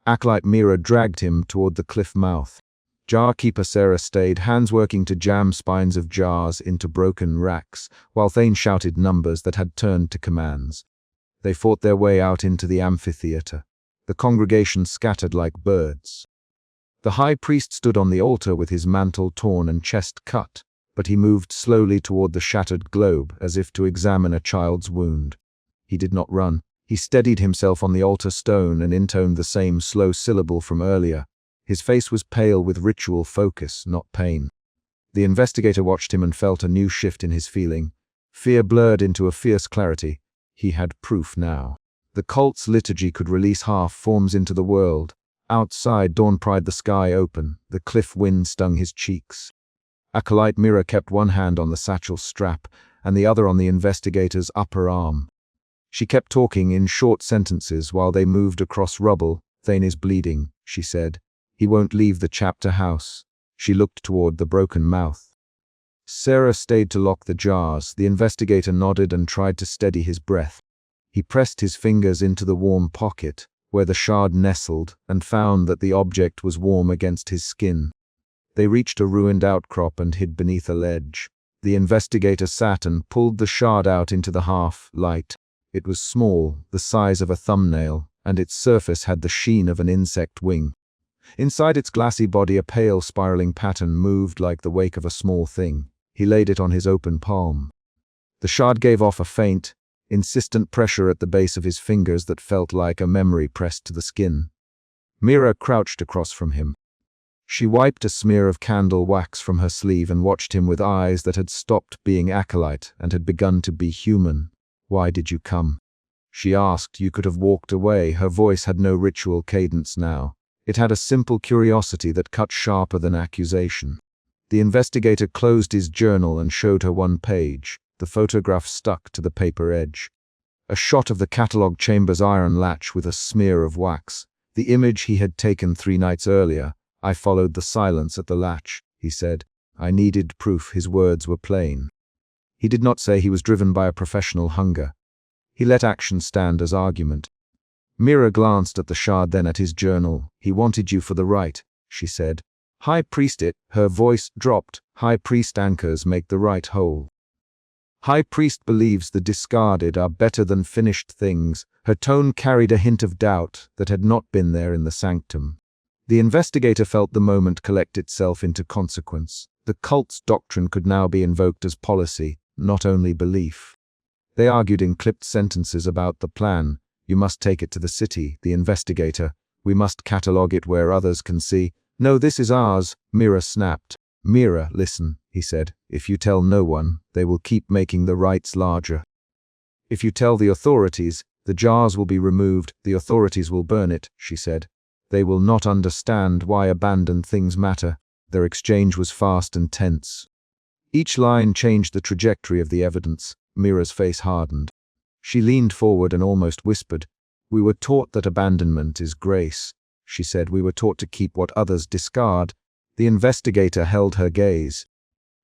Acolyte Mira dragged him toward the cliff mouth. Jar keeper Sarah stayed, hands working to jam spines of jars into broken racks, while Thane shouted numbers that had turned to commands. They fought their way out into the amphitheater. The congregation scattered like birds. The high priest stood on the altar with his mantle torn and chest cut, but he moved slowly toward the shattered globe as if to examine a child's wound. He did not run. He steadied himself on the altar stone and intoned the same slow syllable from earlier. His face was pale with ritual focus, not pain. The investigator watched him and felt a new shift in his feeling. Fear blurred into a fierce clarity. He had proof now. The cult's liturgy could release half-forms into the world. Outside, dawn pried the sky open. The cliff wind stung his cheeks. Acolyte Mira kept one hand on the satchel strap and the other on the investigator's upper arm. She kept talking in short sentences while they moved across rubble. "Thane is bleeding," she said. "He won't leave the chapter house." She looked toward the broken mouth. Sarah stayed to lock the jars. The investigator nodded and tried to steady his breath. He pressed his fingers into the warm pocket, where the shard nestled, and found that the object was warm against his skin. They reached a ruined outcrop and hid beneath a ledge. The investigator sat and pulled the shard out into the half-light. It was small, the size of a thumbnail, and its surface had the sheen of an insect wing. Inside its glassy body a pale spiraling pattern moved like the wake of a small thing. He laid it on his open palm. The shard gave off a faint, insistent pressure at the base of his fingers that felt like a memory pressed to the skin. Mira crouched across from him. She wiped a smear of candle wax from her sleeve and watched him with eyes that had stopped being acolyte and had begun to be human. "Why did you come?" she asked. "You could have walked away." Her voice had no ritual cadence now. It had a simple curiosity that cut sharper than accusation. The investigator closed his journal and showed her one page. The photograph stuck to the paper edge. A shot of the catalogue chamber's iron latch with a smear of wax. The image he had taken 3 nights earlier. "I followed the silence at the latch," he said. "I needed proof." His words were plain. He did not say he was driven by a professional hunger. He let action stand as argument. Mira glanced at the shard, then at his journal. "He wanted you for the right," she said. "High priest it." Her voice dropped. "High priest anchors make the right whole. High priest believes the discarded are better than finished things." Her tone carried a hint of doubt that had not been there in the sanctum. The investigator felt the moment collect itself into consequence. The cult's doctrine could now be invoked as policy, not only belief. They argued in clipped sentences about the plan. "You must take it to the city." The investigator. "We must catalogue it where others can see." "No, this is ours," Mira snapped. "Mira, listen," he said. "If you tell no one, they will keep making the rites larger. If you tell the authorities, the jars will be removed. The authorities will burn it," she said. "They will not understand why abandoned things matter." Their exchange was fast and tense. Each line changed the trajectory of the evidence. Mira's face hardened. She leaned forward and almost whispered. "We were taught that abandonment is grace," she said. "We were taught to keep what others discard." The investigator held her gaze.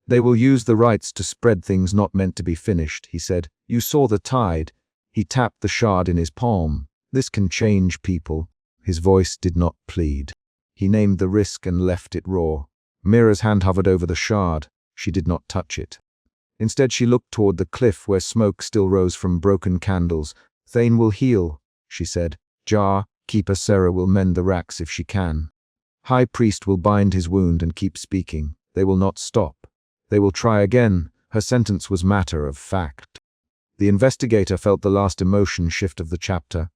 "They will use the rites to spread things not meant to be finished," he said. You saw the tide. He tapped the shard in his palm. This can change people. His voice did not plead. He named the risk and left it raw. Mira's hand hovered over the shard. She did not touch it. Instead, she looked toward the cliff where smoke still rose from broken candles. Thane will heal, she said. Jar, Keeper Sarah will mend the racks if she can. High Priest will bind his wound and keep speaking. They will not stop. They will try again. Her sentence was matter of fact. The investigator felt the last emotion shift of the chapter.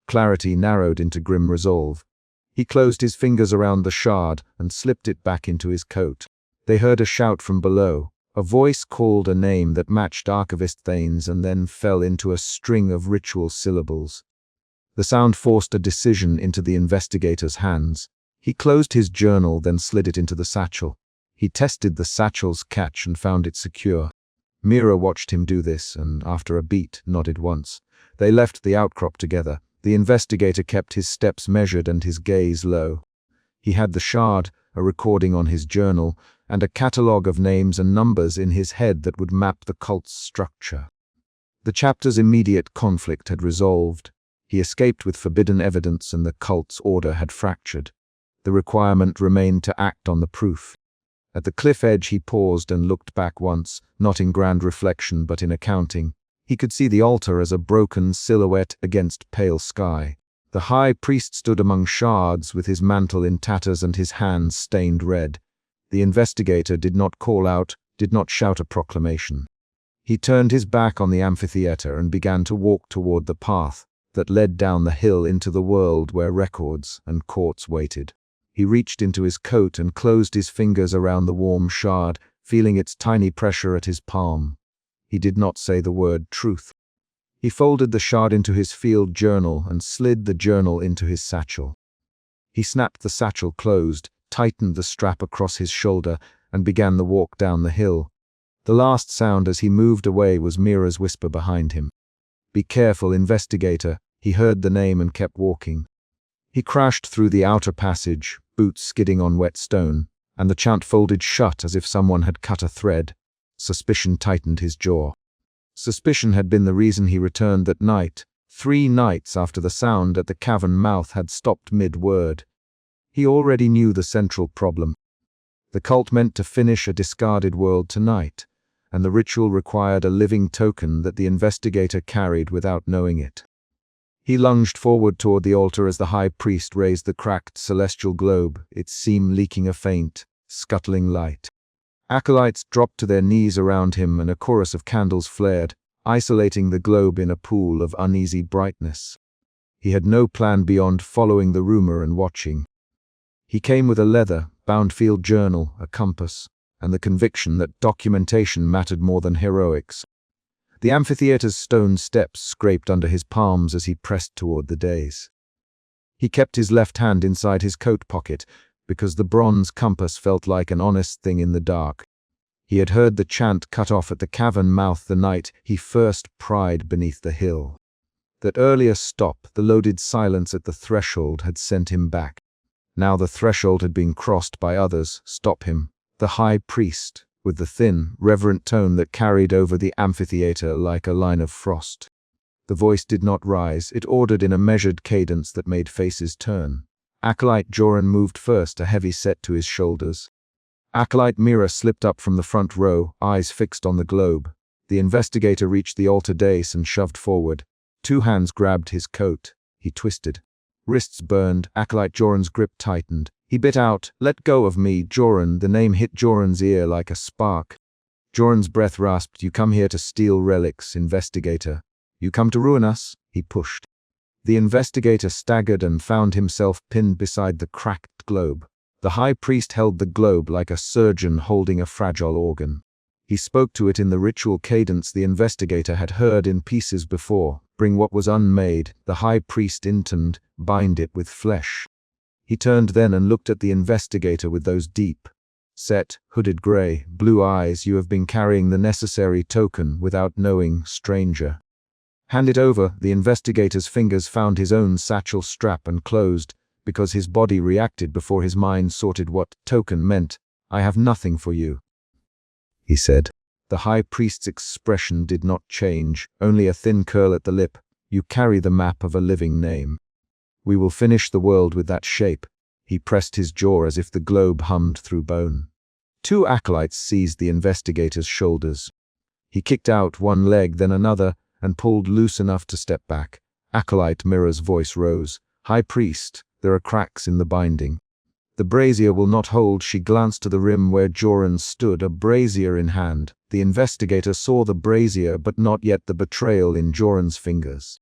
Clarity narrowed into grim resolve. He closed his fingers around the shard and slipped it back into his coat. They heard a shout from below. A voice called a name that matched Archivist Thane's and then fell into a string of ritual syllables. The sound forced a decision into the investigator's hands. He closed his journal, then slid it into the satchel. He tested the satchel's catch and found it secure. Mira watched him do this and, after a beat, nodded once. They left the outcrop together. The investigator kept his steps measured and his gaze low. He had the shard, a recording on his journal, and a catalogue of names and numbers in his head that would map the cult's structure. The chapter's immediate conflict had resolved. He escaped with forbidden evidence and the cult's order had fractured. The requirement remained to act on the proof. At the cliff edge he paused and looked back once, not in grand reflection but in accounting. He could see the altar as a broken silhouette against pale sky. The High Priest stood among shards with his mantle in tatters and his hands stained red. The investigator did not call out, did not shout a proclamation. He turned his back on the amphitheater and began to walk toward the path that led down the hill into the world where records and courts waited. He reached into his coat and closed his fingers around the warm shard, feeling its tiny pressure at his palm. He did not say the word truth. He folded the shard into his field journal and slid the journal into his satchel. He snapped the satchel closed, tightened the strap across his shoulder, and began the walk down the hill. The last sound as he moved away was Mira's whisper behind him. "Be careful, investigator." He heard the name and kept walking. He crashed through the outer passage, boots skidding on wet stone, and the chant folded shut as if someone had cut a thread. Suspicion tightened his jaw. Suspicion had been the reason he returned that night, 3 nights after the sound at the cavern mouth had stopped mid-word. He already knew the central problem. The cult meant to finish a discarded world tonight, and the ritual required a living token that the investigator carried without knowing it. He lunged forward toward the altar as the High Priest raised the cracked celestial globe, its seam leaking a faint, scuttling light. Acolytes dropped to their knees around him and a chorus of candles flared, isolating the globe in a pool of uneasy brightness. He had no plan beyond following the rumor and watching. He came with a leather-bound field journal, a compass, and the conviction that documentation mattered more than heroics. The amphitheater's stone steps scraped under his palms as he pressed toward the dais. He kept his left hand inside his coat pocket, because the bronze compass felt like an honest thing in the dark. He had heard the chant cut off at the cavern mouth the night he first pried beneath the hill. That earlier stop, the loaded silence at the threshold, had sent him back. Now the threshold had been crossed by others. Stop him. The High Priest, with the thin, reverent tone that carried over the amphitheater like a line of frost. The voice did not rise. It ordered in a measured cadence that made faces turn. Acolyte Joran moved first, a heavy set to his shoulders. Acolyte Mira slipped up from the front row, eyes fixed on the globe. The investigator reached the altar dais and shoved forward. 2 hands grabbed his coat. He twisted. Wrists burned. Acolyte Joran's grip tightened. He bit out, "Let go of me, Joran." The name hit Joran's ear like a spark. Joran's breath rasped. "You come here to steal relics, investigator. You come to ruin us." He pushed. The investigator staggered and found himself pinned beside the cracked globe. The High Priest held the globe like a surgeon holding a fragile organ. He spoke to it in the ritual cadence the investigator had heard in pieces before. "Bring what was unmade," the High Priest intoned, "bind it with flesh." He turned then and looked at the investigator with those deep, set, hooded gray, blue eyes. "You have been carrying the necessary token without knowing, stranger." "Hand it over." The investigator's fingers found his own satchel strap and closed, because his body reacted before his mind sorted what token meant. "I have nothing for you," he said. The high priest's expression did not change, only a thin curl at the lip. You carry the map of a living name. We will finish the world with that shape. He pressed his jaw as if the globe hummed through bone. Two acolytes seized the investigator's shoulders. He kicked out one leg, then another, and pulled loose enough to step back. Acolyte Mira's voice rose. High priest, there are cracks in the binding. The brazier will not hold. She glanced to the rim where Joran stood, a brazier in hand. The investigator saw the brazier, but not yet the betrayal in Joran's fingers.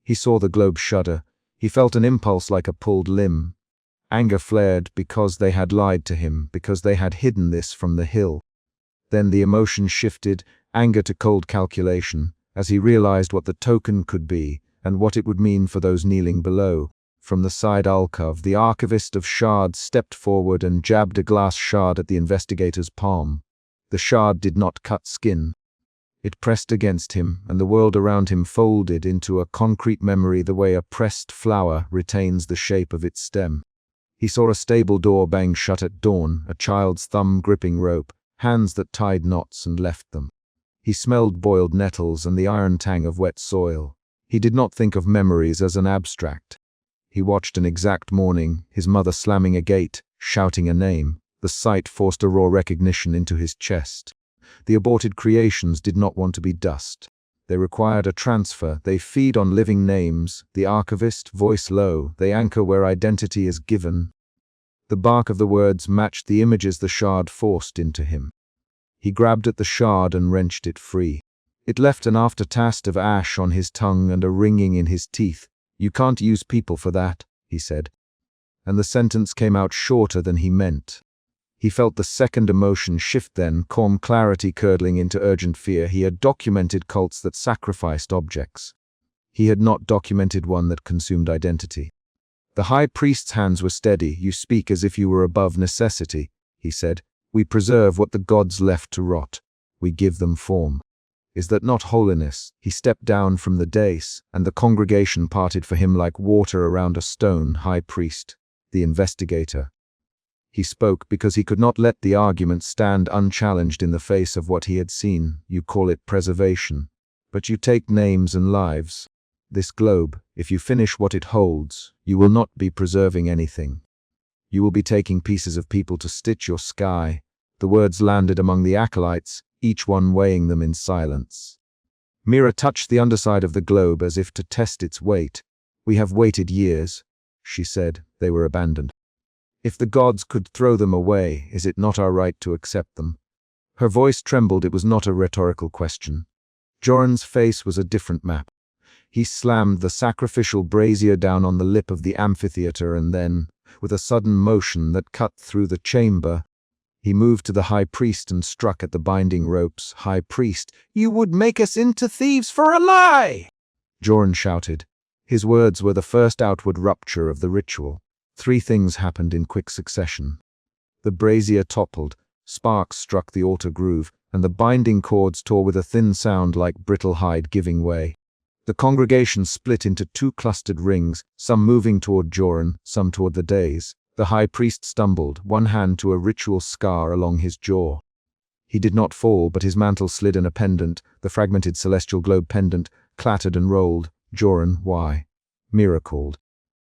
He saw the globe shudder. He felt an impulse like a pulled limb. Anger flared because they had lied to him, because they had hidden this from the hill. Then the emotion shifted, anger to cold calculation, as he realized what the token could be and what it would mean for those kneeling below. From the side alcove, the archivist of shards stepped forward and jabbed a glass shard at the investigator's palm. The shard did not cut skin. It pressed against him, and the world around him folded into a concrete memory the way a pressed flower retains the shape of its stem. He saw a stable door bang shut at dawn, a child's thumb gripping rope, hands that tied knots and left them. He smelled boiled nettles and the iron tang of wet soil. He did not think of memories as an abstract. He watched an exact morning, his mother slamming a gate, shouting a name. The sight forced a raw recognition into his chest. The aborted creations did not want to be dust. They required a transfer. They feed on living names. The archivist, voice low, they anchor where identity is given. The bark of the words matched the images the shard forced into him. He grabbed at the shard and wrenched it free. It left an aftertaste of ash on his tongue and a ringing in his teeth. You can't use people for that, he said. And the sentence came out shorter than he meant. He felt the second emotion shift then, calm clarity curdling into urgent fear. He had documented cults that sacrificed objects. He had not documented one that consumed identity. The high priest's hands were steady. You speak as if you were above necessity, he said. We preserve what the gods left to rot. We give them form. Is that not holiness? He stepped down from the dais, and the congregation parted for him like water around a stone. High priest, the investigator. He spoke because he could not let the argument stand unchallenged in the face of what he had seen. You call it preservation, but you take names and lives. This globe, if you finish what it holds, you will not be preserving anything. You will be taking pieces of people to stitch your sky. The words landed among the acolytes, each one weighing them in silence. Mira touched the underside of the globe as if to test its weight. We have waited years, she said. They were abandoned. If the gods could throw them away, is it not our right to accept them? Her voice trembled. It was not a rhetorical question. Joran's face was a different map. He slammed the sacrificial brazier down on the lip of the amphitheater and then, with a sudden motion that cut through the chamber, he moved to the high priest and struck at the binding ropes. High priest, you would make us into thieves for a lie! Joran shouted. His words were the first outward rupture of the ritual. Three things happened in quick succession. The brazier toppled, sparks struck the altar groove, and the binding cords tore with a thin sound like brittle hide giving way. The congregation split into two clustered rings, some moving toward Joran, some toward the dais. The high priest stumbled, one hand to a ritual scar along his jaw. He did not fall, but his mantle slid in a pendant, the fragmented celestial globe pendant, clattered and rolled. Joran, why? Mira called.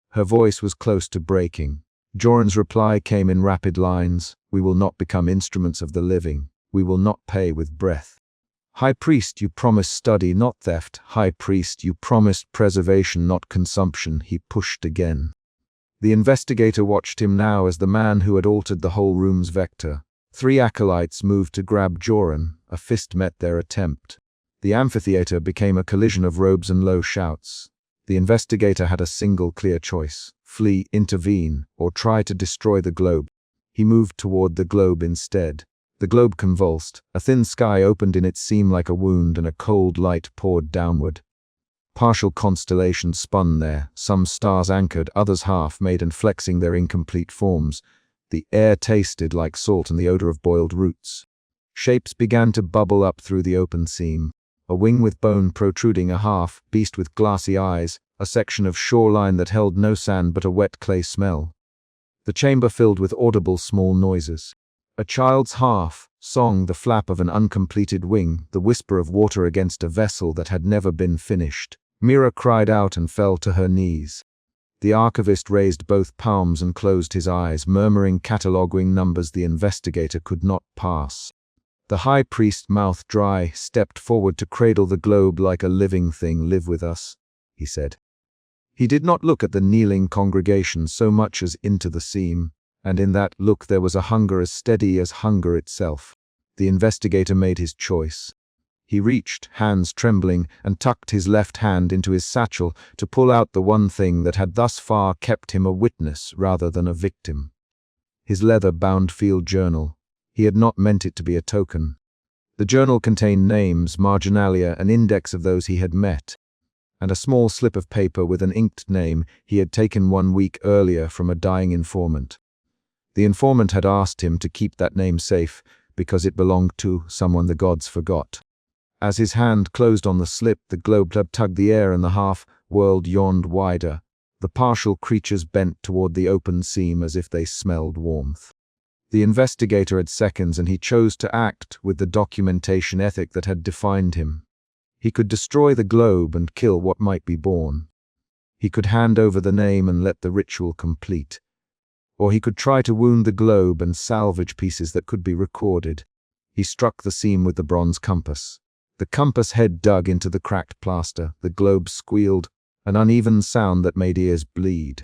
Her voice was close to breaking. Joran's reply came in rapid lines. We will not become instruments of the living. We will not pay with breath. High priest, you promised study, not theft. High priest, you promised preservation, not consumption. He pushed again. The investigator watched him now as the man who had altered the whole room's vector. Three acolytes moved to grab Joran. A fist met their attempt. The amphitheater became a collision of robes and low shouts. The investigator had a single clear choice: flee, intervene, or try to destroy the globe. He moved toward the globe instead. The globe convulsed. A thin sky opened in its seam like a wound, and a cold light poured downward. Partial constellations spun there, some stars anchored, others half-made and flexing their incomplete forms. The air tasted like salt and the odor of boiled roots. Shapes began to bubble up through the open seam. A wing with bone protruding, a half beast with glassy eyes, a section of shoreline that held no sand but a wet clay smell. The chamber filled with audible small noises. A child's half, Song, the flap of an uncompleted wing, the whisper of water against a vessel that had never been finished. Mira cried out and fell to her knees. The archivist raised both palms and closed his eyes, murmuring cataloging numbers the investigator could not pass. The high priest, mouth dry, stepped forward to cradle the globe like a living thing. "Live with us," he said. He did not look at the kneeling congregation so much as into the seam, and in that look there was a hunger as steady as hunger itself. The investigator made his choice. He reached, hands trembling, and tucked his left hand into his satchel to pull out the one thing that had thus far kept him a witness rather than a victim. His leather-bound field journal. He had not meant it to be a token. The journal contained names, marginalia, an index of those he had met, and a small slip of paper with an inked name he had taken 1 week earlier from a dying informant. The informant had asked him to keep that name safe because it belonged to someone the gods forgot. As his hand closed on the slip, the globe tugged the air and the half-world yawned wider. The partial creatures bent toward the open seam as if they smelled warmth. The investigator had seconds, and he chose to act with the documentation ethic that had defined him. He could destroy the globe and kill what might be born. He could hand over the name and let the ritual complete. Or he could try to wound the globe and salvage pieces that could be recorded. He struck the seam with the bronze compass. The compass head dug into the cracked plaster. The globe squealed, an uneven sound that made ears bleed.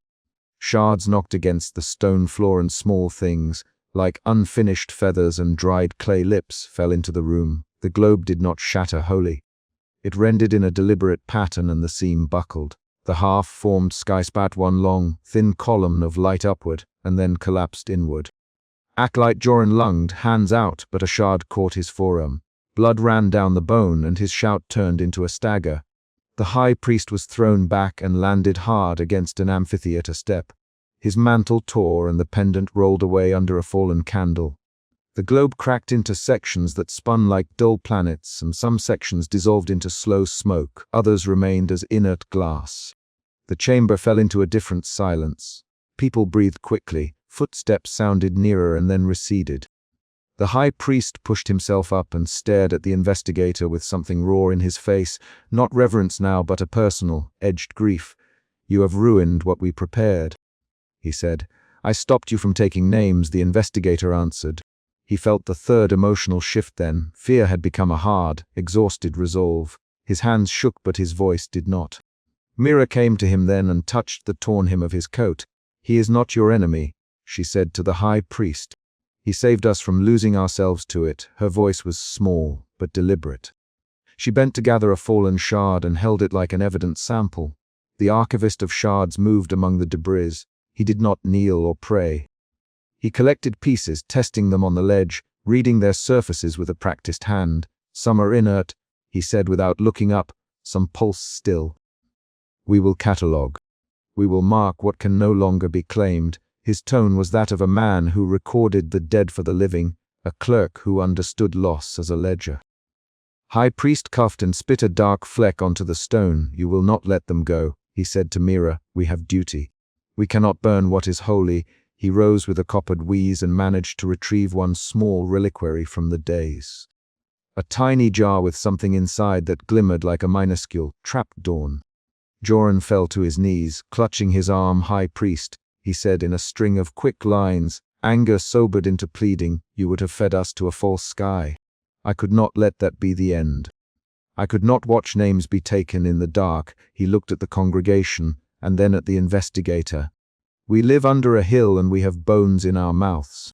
Shards knocked against the stone floor, and small things, like unfinished feathers and dried clay lips, fell into the room. The globe did not shatter wholly. It rendered in a deliberate pattern, and the seam buckled. The half-formed sky spat one long, thin column of light upward, and then collapsed inward. Acolyte Joran lunged, hands out, but a shard caught his forearm. Blood ran down the bone, and his shout turned into a stagger. The high priest was thrown back and landed hard against an amphitheater step. His mantle tore, and the pendant rolled away under a fallen candle. The globe cracked into sections that spun like dull planets, and some sections dissolved into slow smoke, others remained as inert glass. The chamber fell into a different silence. People breathed quickly, footsteps sounded nearer and then receded. The high priest pushed himself up and stared at the investigator with something raw in his face, not reverence now but a personal, edged grief. "You have ruined what we prepared," he said. "I stopped you from taking names," the investigator answered. He felt the third emotional shift then. Fear had become a hard, exhausted resolve. His hands shook, but his voice did not. Mira came to him then and touched the torn hem of his coat. "He is not your enemy," she said to the high priest. "He saved us from losing ourselves to it." Her voice was small, but deliberate. She bent to gather a fallen shard and held it like an evidence sample. The archivist of shards moved among the debris. He did not kneel or pray. He collected pieces, testing them on the ledge, reading their surfaces with a practiced hand. "Some are inert," he said without looking up, "some pulse still. We will catalogue. We will mark what can no longer be claimed." His tone was that of a man who recorded the dead for the living, a clerk who understood loss as a ledger. High priest coughed and spit a dark fleck onto the stone. "You will not let them go," he said to Mira. "We have duty. We cannot burn what is holy." He rose with a coppered wheeze and managed to retrieve one small reliquary from the days. A tiny jar with something inside that glimmered like a minuscule trapdoor. Joran fell to his knees, clutching his arm. "High priest," he said in a string of quick lines, anger sobered into pleading, "you would have fed us to a false sky. I could not let that be the end. I could not watch names be taken in the dark." He looked at the congregation, and then at the investigator. "We live under a hill and we have bones in our mouths.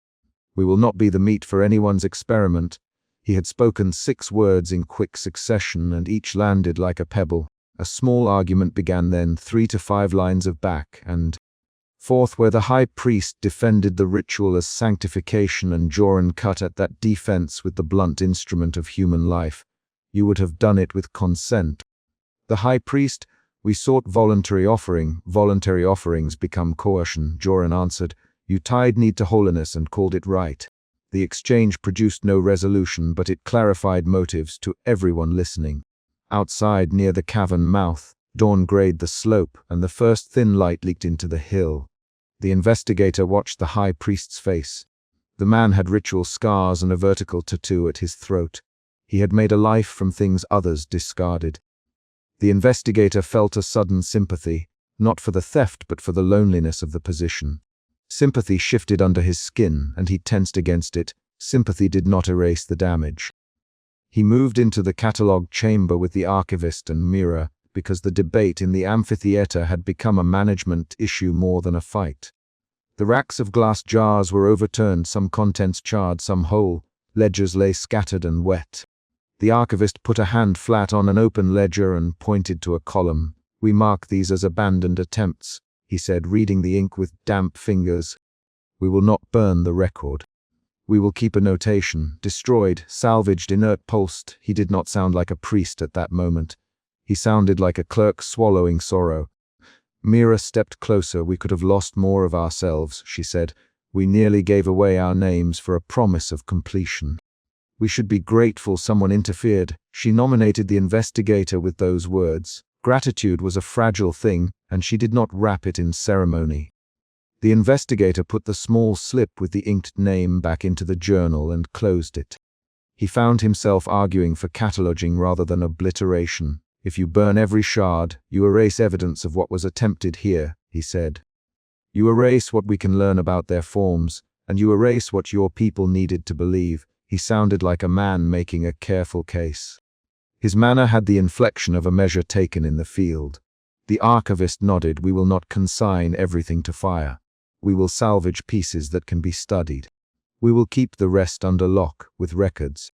We will not be the meat for anyone's experiment." He had spoken 6 words in quick succession, and each landed like a pebble. A small argument began then, 3 to 5 lines of back and forth, where the high priest defended the ritual as sanctification and Joran cut at that defense with the blunt instrument of human life. "You would have done it with consent." The high priest, "We sought voluntary offering. Voluntary offerings become coercion," Joran answered. "You tied need to holiness and called it right." The exchange produced no resolution, but it clarified motives to everyone listening. Outside, near the cavern mouth, dawn grayed the slope, and the first thin light leaked into the hill. The investigator watched the high priest's face. The man had ritual scars and a vertical tattoo at his throat. He had made a life from things others discarded. The investigator felt a sudden sympathy, not for the theft but for the loneliness of the position. Sympathy shifted under his skin, and he tensed against it. Sympathy did not erase the damage. He moved into the catalogue chamber with the archivist and Mira, because the debate in the amphitheater had become a management issue more than a fight. The racks of glass jars were overturned, some contents charred, some whole. Ledgers lay scattered and wet. The archivist put a hand flat on an open ledger and pointed to a column. "We mark these as abandoned attempts," he said, reading the ink with damp fingers. "We will not burn the record. We will keep a notation, destroyed, salvaged, inert, pulsed." He did not sound like a priest at that moment. He sounded like a clerk swallowing sorrow. Mira stepped closer. "We could have lost more of ourselves," she said. "We nearly gave away our names for a promise of completion. We should be grateful someone interfered." She nominated the investigator with those words. Gratitude was a fragile thing, and she did not wrap it in ceremony. The investigator put the small slip with the inked name back into the journal and closed it. He found himself arguing for cataloging rather than obliteration. "If you burn every shard, you erase evidence of what was attempted here," he said. "You erase what we can learn about their forms, and you erase what your people needed to believe." He sounded like a man making a careful case. His manner had the inflection of a measure taken in the field. The archivist nodded. "We will not consign everything to fire. We will salvage pieces that can be studied. We will keep the rest under lock, with records.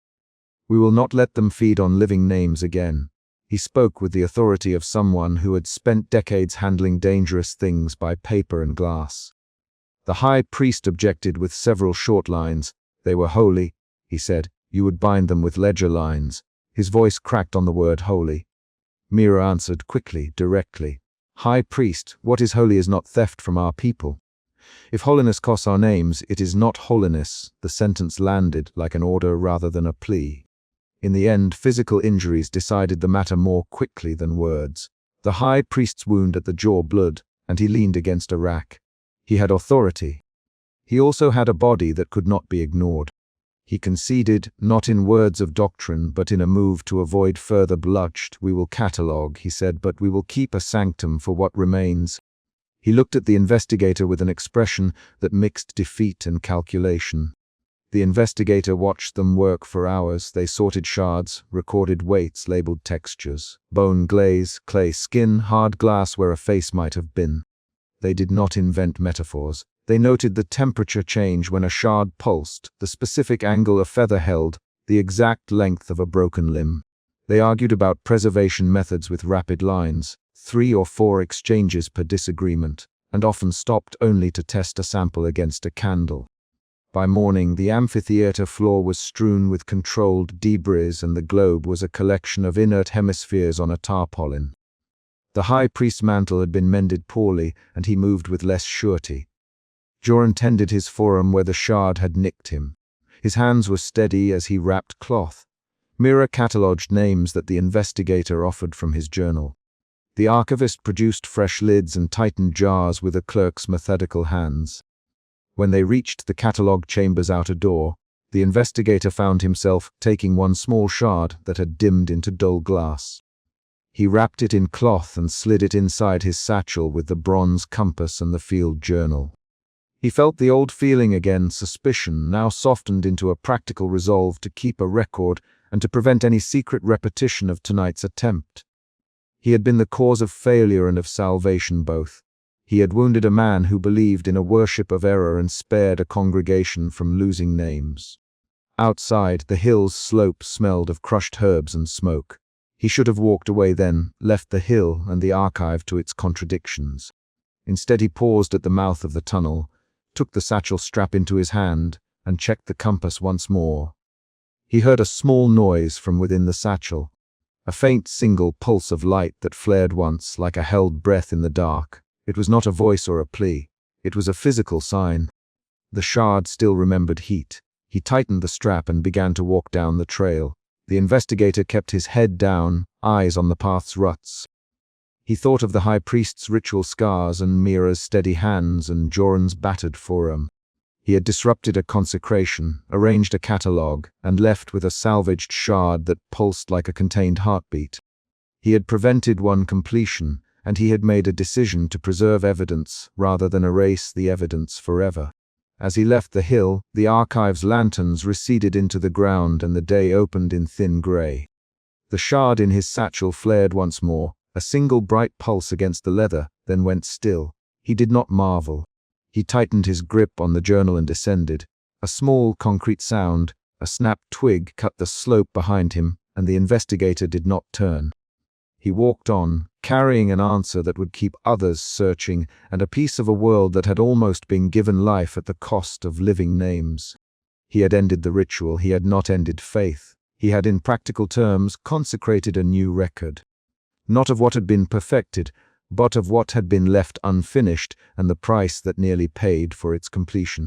We will not let them feed on living names again." He spoke with the authority of someone who had spent decades handling dangerous things by paper and glass. The high priest objected with several short lines. "They were holy," he said. "You would bind them with ledger lines." His voice cracked on the word holy. Mira answered quickly, directly. "High priest, what is holy is not theft from our people. If holiness costs our names, it is not holiness." The sentence landed like an order rather than a plea. In the end, physical injuries decided the matter more quickly than words. The high priest's wound at the jaw bled, and he leaned against a rack. He had authority. He also had a body that could not be ignored. He conceded, not in words of doctrine, but in a move to avoid further bloodshed. "We will catalogue," he said, "but we will keep a sanctum for what remains." He looked at the investigator with an expression that mixed defeat and calculation. The investigator watched them work for hours. They sorted shards, recorded weights, labeled textures. Bone glaze, clay skin, hard glass where a face might have been. They did not invent metaphors. They noted the temperature change when a shard pulsed, the specific angle a feather held, the exact length of a broken limb. They argued about preservation methods with rapid lines, 3 or 4 exchanges per disagreement, and often stopped only to test a sample against a candle. By morning, the amphitheater floor was strewn with controlled debris, and the globe was a collection of inert hemispheres on a tarpaulin. The high priest's mantle had been mended poorly, and he moved with less surety. Joran tended his forearm where the shard had nicked him. His hands were steady as he wrapped cloth. Mira catalogued names that the investigator offered from his journal. The archivist produced fresh lids and tightened jars with a clerk's methodical hands. When they reached the catalogue chamber's outer door, the investigator found himself taking one small shard that had dimmed into dull glass. He wrapped it in cloth and slid it inside his satchel with the bronze compass and the field journal. He felt the old feeling again, suspicion, now softened into a practical resolve to keep a record and to prevent any secret repetition of tonight's attempt. He had been the cause of failure and of salvation both. He had wounded a man who believed in a worship of error and spared a congregation from losing names. Outside, the hill's slope smelled of crushed herbs and smoke. He should have walked away then, left the hill and the archive to its contradictions. Instead, he paused at the mouth of the tunnel, took the satchel strap into his hand, and checked the compass once more. He heard a small noise from within the satchel, a faint single pulse of light that flared once like a held breath in the dark. It was not a voice or a plea. It was a physical sign. The shard still remembered heat. He tightened the strap and began to walk down the trail. The investigator kept his head down, eyes on the path's ruts. He thought of the high priest's ritual scars and Mira's steady hands and Joran's battered forearm. He had disrupted a consecration, arranged a catalogue, and left with a salvaged shard that pulsed like a contained heartbeat. He had prevented one completion, and he had made a decision to preserve evidence rather than erase the evidence forever. As he left the hill, the archive's lanterns receded into the ground and the day opened in thin grey. The shard in his satchel flared once more, a single bright pulse against the leather, then went still. He did not marvel. He tightened his grip on the journal and descended. A small, concrete sound, a snapped twig cut the slope behind him, and the investigator did not turn. He walked on, carrying an answer that would keep others searching, and a piece of a world that had almost been given life at the cost of living names. He had ended the ritual, he had not ended faith. He had, in practical terms, consecrated a new record. Not of what had been perfected, but of what had been left unfinished and the price that nearly paid for its completion.